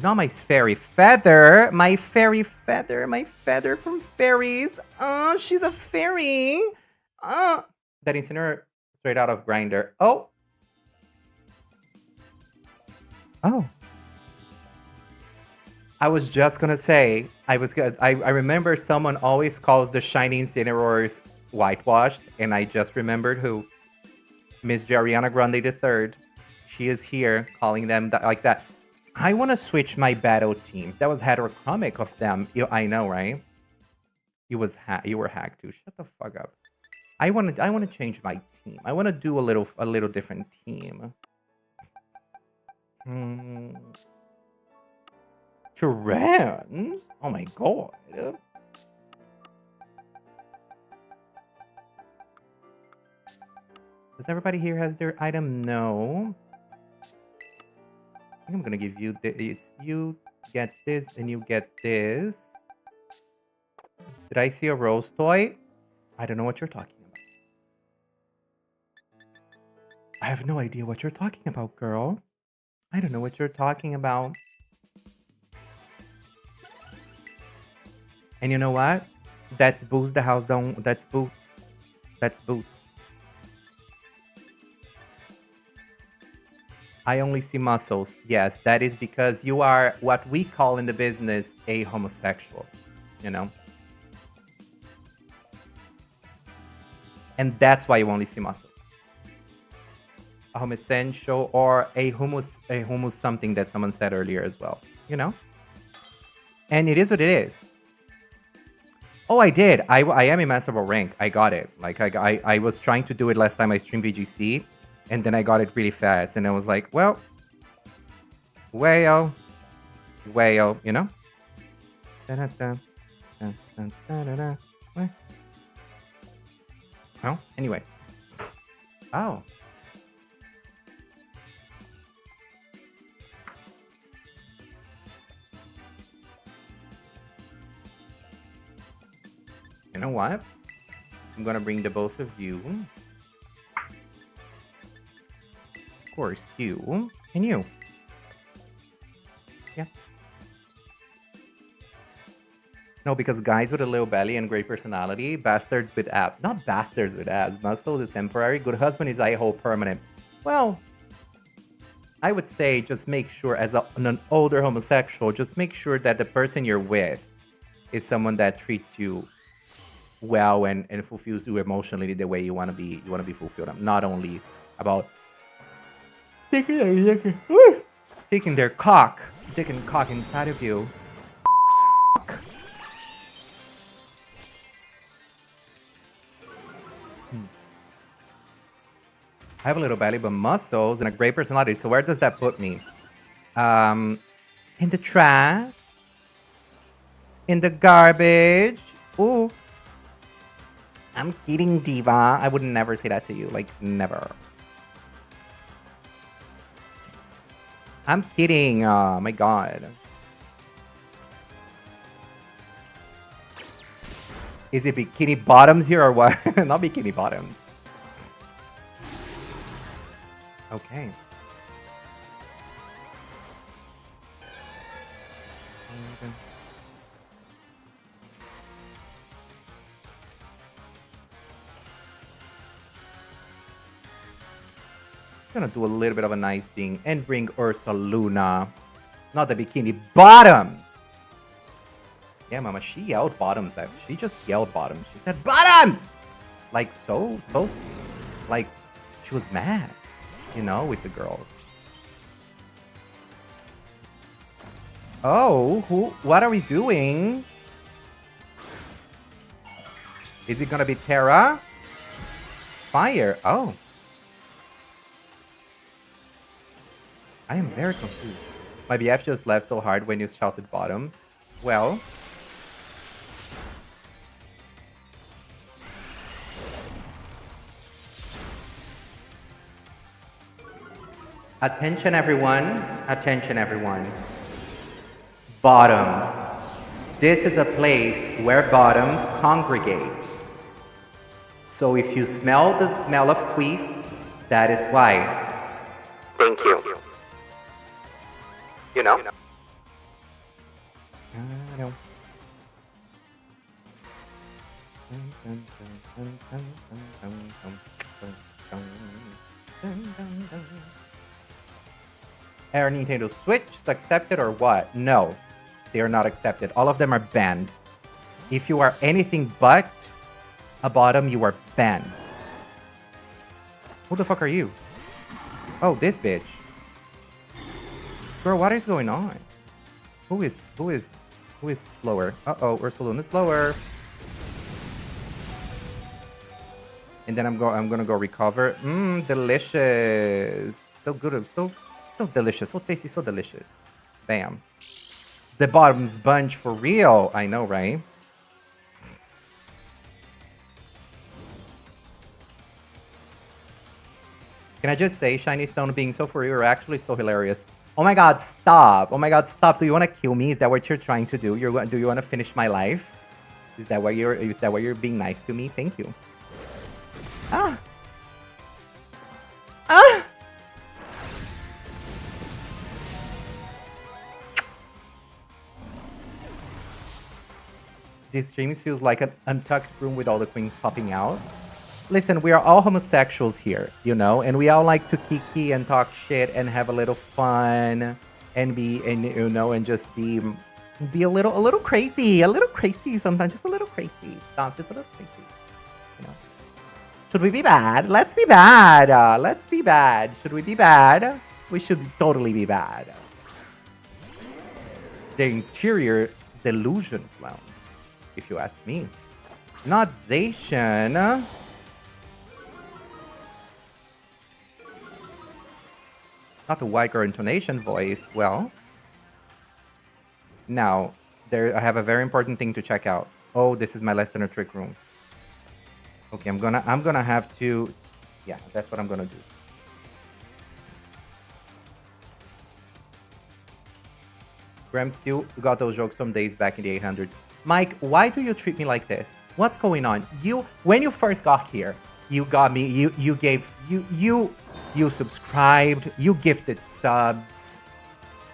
Not my fairy feather. My fairy feather. My feather from fairies. Oh, she's a fairy. Oh. That Incineroar straight out of Grinder. Oh. Oh. I was just gonna say, I remember someone always calls the shiny Incineroars whitewashed, and I just remembered who. Miss Ariana Grande III. She is here calling them like that. I want to switch my battle teams. That was heterochromic of them. I know, right? You were hacked too. Shut the fuck up. I want to change my team. I want to do a little different team. Tyrann? Oh my god. Does everybody here has their item? No. I think I'm gonna give you you get this and you get this. Did I see a rose toy? I don't know what you're talking about. I have no idea what you're talking about, girl. I don't know what you're talking about. And you know what? That's boots the house down. That's boots. That's boots. I only see muscles. Yes, that is because you are what we call in the business a homosexual, you know? And that's why you only see muscles. A homosexual or a humus something that someone said earlier as well, you know? And it is what it is. Oh, I did. I am a masterable rank. I got it. Like I was trying to do it last time I streamed VGC, and then I got it really fast, and I was like, well, you know. Well, anyway. Oh. You know what? I'm gonna bring the both of you. Of course, you and you. Yeah. No, because guys with a little belly and great personality, bastards with abs. Not bastards with abs. Muscle is temporary. Good husband is I hope permanent. Well, I would say just make sure, as an older homosexual, just make sure that the person you're with is someone that treats you well and fulfills you emotionally the way you want to be fulfilled. I'm not only about sticking their cock inside of you. I have a little belly, but muscles and a great personality. So where does that put me? In the trash? In the garbage? Ooh. I'm kidding, diva. I would never say that to you. Like, never. I'm kidding. Oh, my God. Is it bikini bottoms here or what? Not bikini bottoms. Okay. Gonna do a little bit of a nice thing and bring Ursa Luna. Not the bikini bottoms. Yeah, mama, she yelled bottoms. She just yelled bottoms. She said bottoms! Like so, like she was mad, you know, with the girls. Oh, what are we doing? Is it gonna be Terra? Fire, oh. I am very confused. My BF just laughed so hard when you shouted bottom. Well. Attention everyone. Attention everyone. Bottoms. This is a place where bottoms congregate. So if you smell the smell of queef, that is why. Thank you. You know? I know. Are Nintendo Switch accepted or what? No, they are not accepted. All of them are banned. If you are anything but a bottom, you are banned. Who the fuck are you? Oh, this bitch. Bro, what is going on? Who is slower? Uh-oh, Ursaluna is slower. And then I'm gonna go recover. Delicious. So good, so delicious, so tasty, so delicious. Bam. The bottom's bunch for real. I know, right? Can I just say, Shiny Stone being so for real are actually so hilarious. Oh my god, stop. Oh my god, stop. Do you want to kill me? Is that what you're trying to do? Do you want to finish my life? Is that why you're being nice to me? Thank you. Ah. Ah. These streams feels like an untucked room with all the queens popping out. Listen, we are all homosexuals here, you know, and we all like to kiki and talk shit and have a little fun and just be a little crazy sometimes, just a little crazy. Stop, just a little crazy, you know. Should we be bad? Let's be bad. Let's be bad. Should we be bad? We should totally be bad. The interior delusions lounge, if you ask me. Not Zacian. Not the white girl intonation voice. Well, now I have a very important thing to check out. Oh, this is my less than a trick room. Okay, I'm gonna have to. Yeah, that's what I'm gonna do. Graham still got those jokes some days back in the 800. Mike, why do you treat me like this? What's going on? When you first got here, you got me. You subscribed. You gifted subs.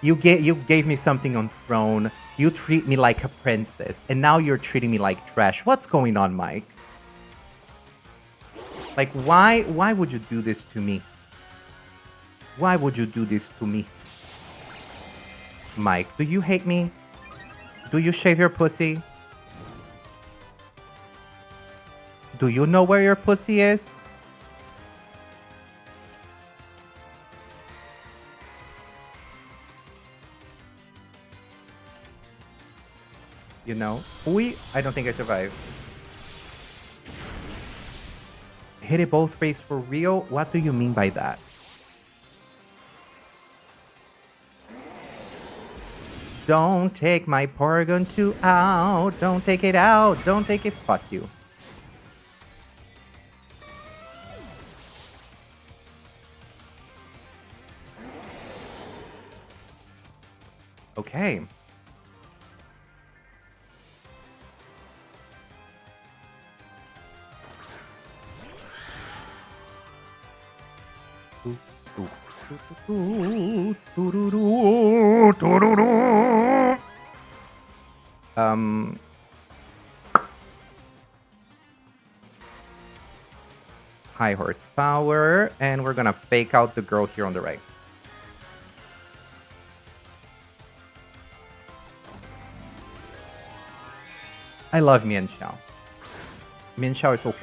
You gave me something on Throne. You treat me like a princess, and now you're treating me like trash. What's going on, Mike? Like, why would you do this to me? Why would you do this to me? Mike, do you hate me? Do you shave your pussy? Do you know where your pussy is? You know? I don't think I survived. Hit it both ways for real? What do you mean by that? Don't take my Porygon 2 out. Don't take it out. Don't take it. Fuck you. Okay. High horsepower, and we're gonna fake out the girl here on the right. I love Mian Xiao. Mian Xiao is so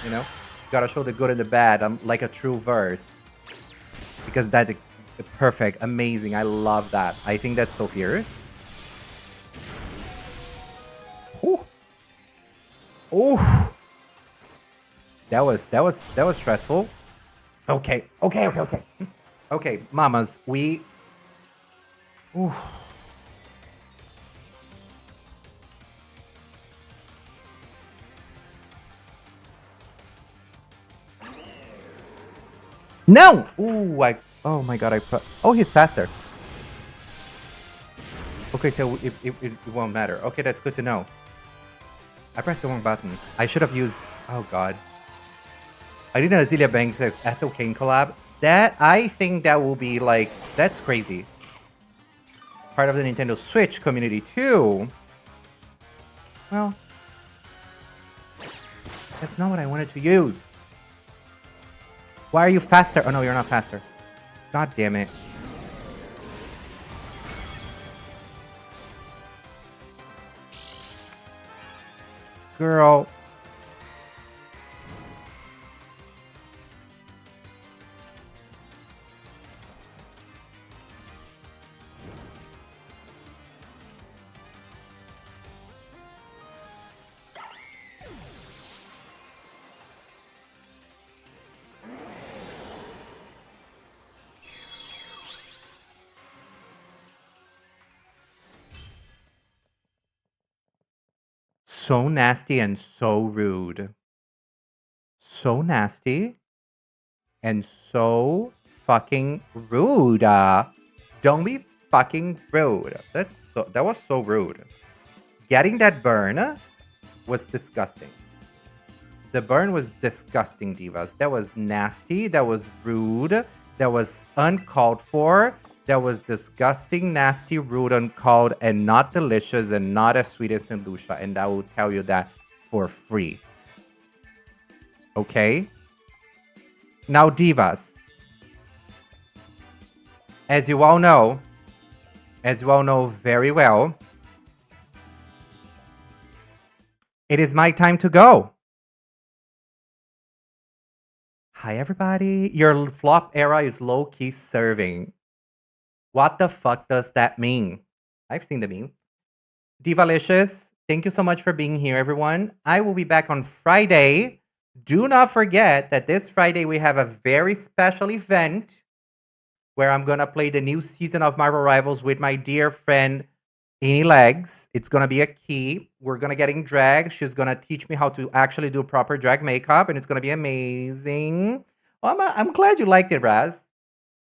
you know, gotta show the good and the bad. Like a true verse, because that's perfect, amazing. I love that. I think that's so fierce. Oh, that was stressful. Okay, mamas, we. Ooh. No! Ooh, oh my god, oh, he's faster. Okay, so it won't matter. Okay, that's good to know. I pressed the wrong button. I should have used, oh god. I did an Azealia Banks Ethel Kane collab. I think that will be like, that's crazy. Part of the Nintendo Switch community too. Well, that's not what I wanted to use. Why are you faster? Oh no, you're not faster. God damn it. Girl. So nasty and so rude. So nasty and so fucking rude. Don't be fucking rude. That was so rude. Getting that burn was disgusting. The burn was disgusting, divas. That was nasty. That was rude. that was uncalled for, that was disgusting, nasty, rude, uncalled, and not delicious, and not as sweet as St. Lucia. And I will tell you that for free. Okay? Now, divas. As you all know very well, it is my time to go. Hi, everybody. Your flop era is low-key serving. What the fuck does that mean? I've seen the meme. Divalicious, thank you so much for being here, everyone. I will be back on Friday. Do not forget that this Friday we have a very special event where I'm going to play the new season of Marvel Rivals with my dear friend, Any Legs. It's going to be a key. We're going to get in drag. She's going to teach me how to actually do proper drag makeup, and it's going to be amazing. Well, I'm glad you liked it, Raz.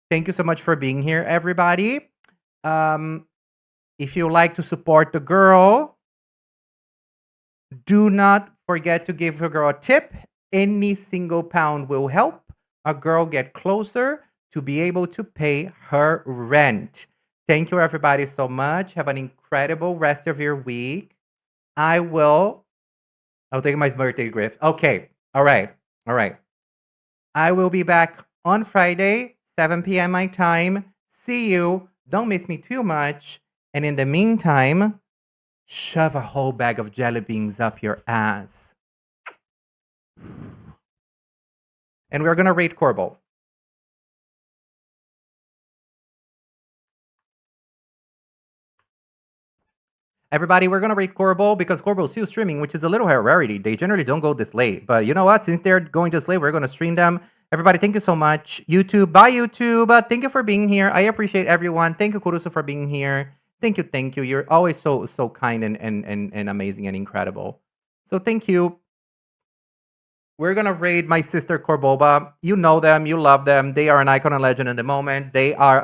Thank you so much for being here, everybody. If you like to support the girl, do not forget to give her girl a tip. Any single pound will help a girl get closer to be able to pay her rent. Thank you, everybody, so much. Have an incredible rest of your week. I'll take my birthday gift. Okay. All right. I will be back on Friday, 7 p.m. my time. See you. Don't miss me too much. And in the meantime, shove a whole bag of jelly beans up your ass. And we're going to rate Corbo. Everybody, we're going to rate Corbo because Corbo is still streaming, which is a little rarity. They generally don't go this late. But you know what? Since they're going this late, we're going to stream them. Everybody, thank you so much. YouTube, bye YouTube. Thank you for being here. I appreciate everyone. Thank you, Kurusu, for being here. Thank you. You're always so kind and amazing and incredible. So thank you. We're going to raid my sister Corboba. You know them. You love them. They are an icon and legend in the moment. They are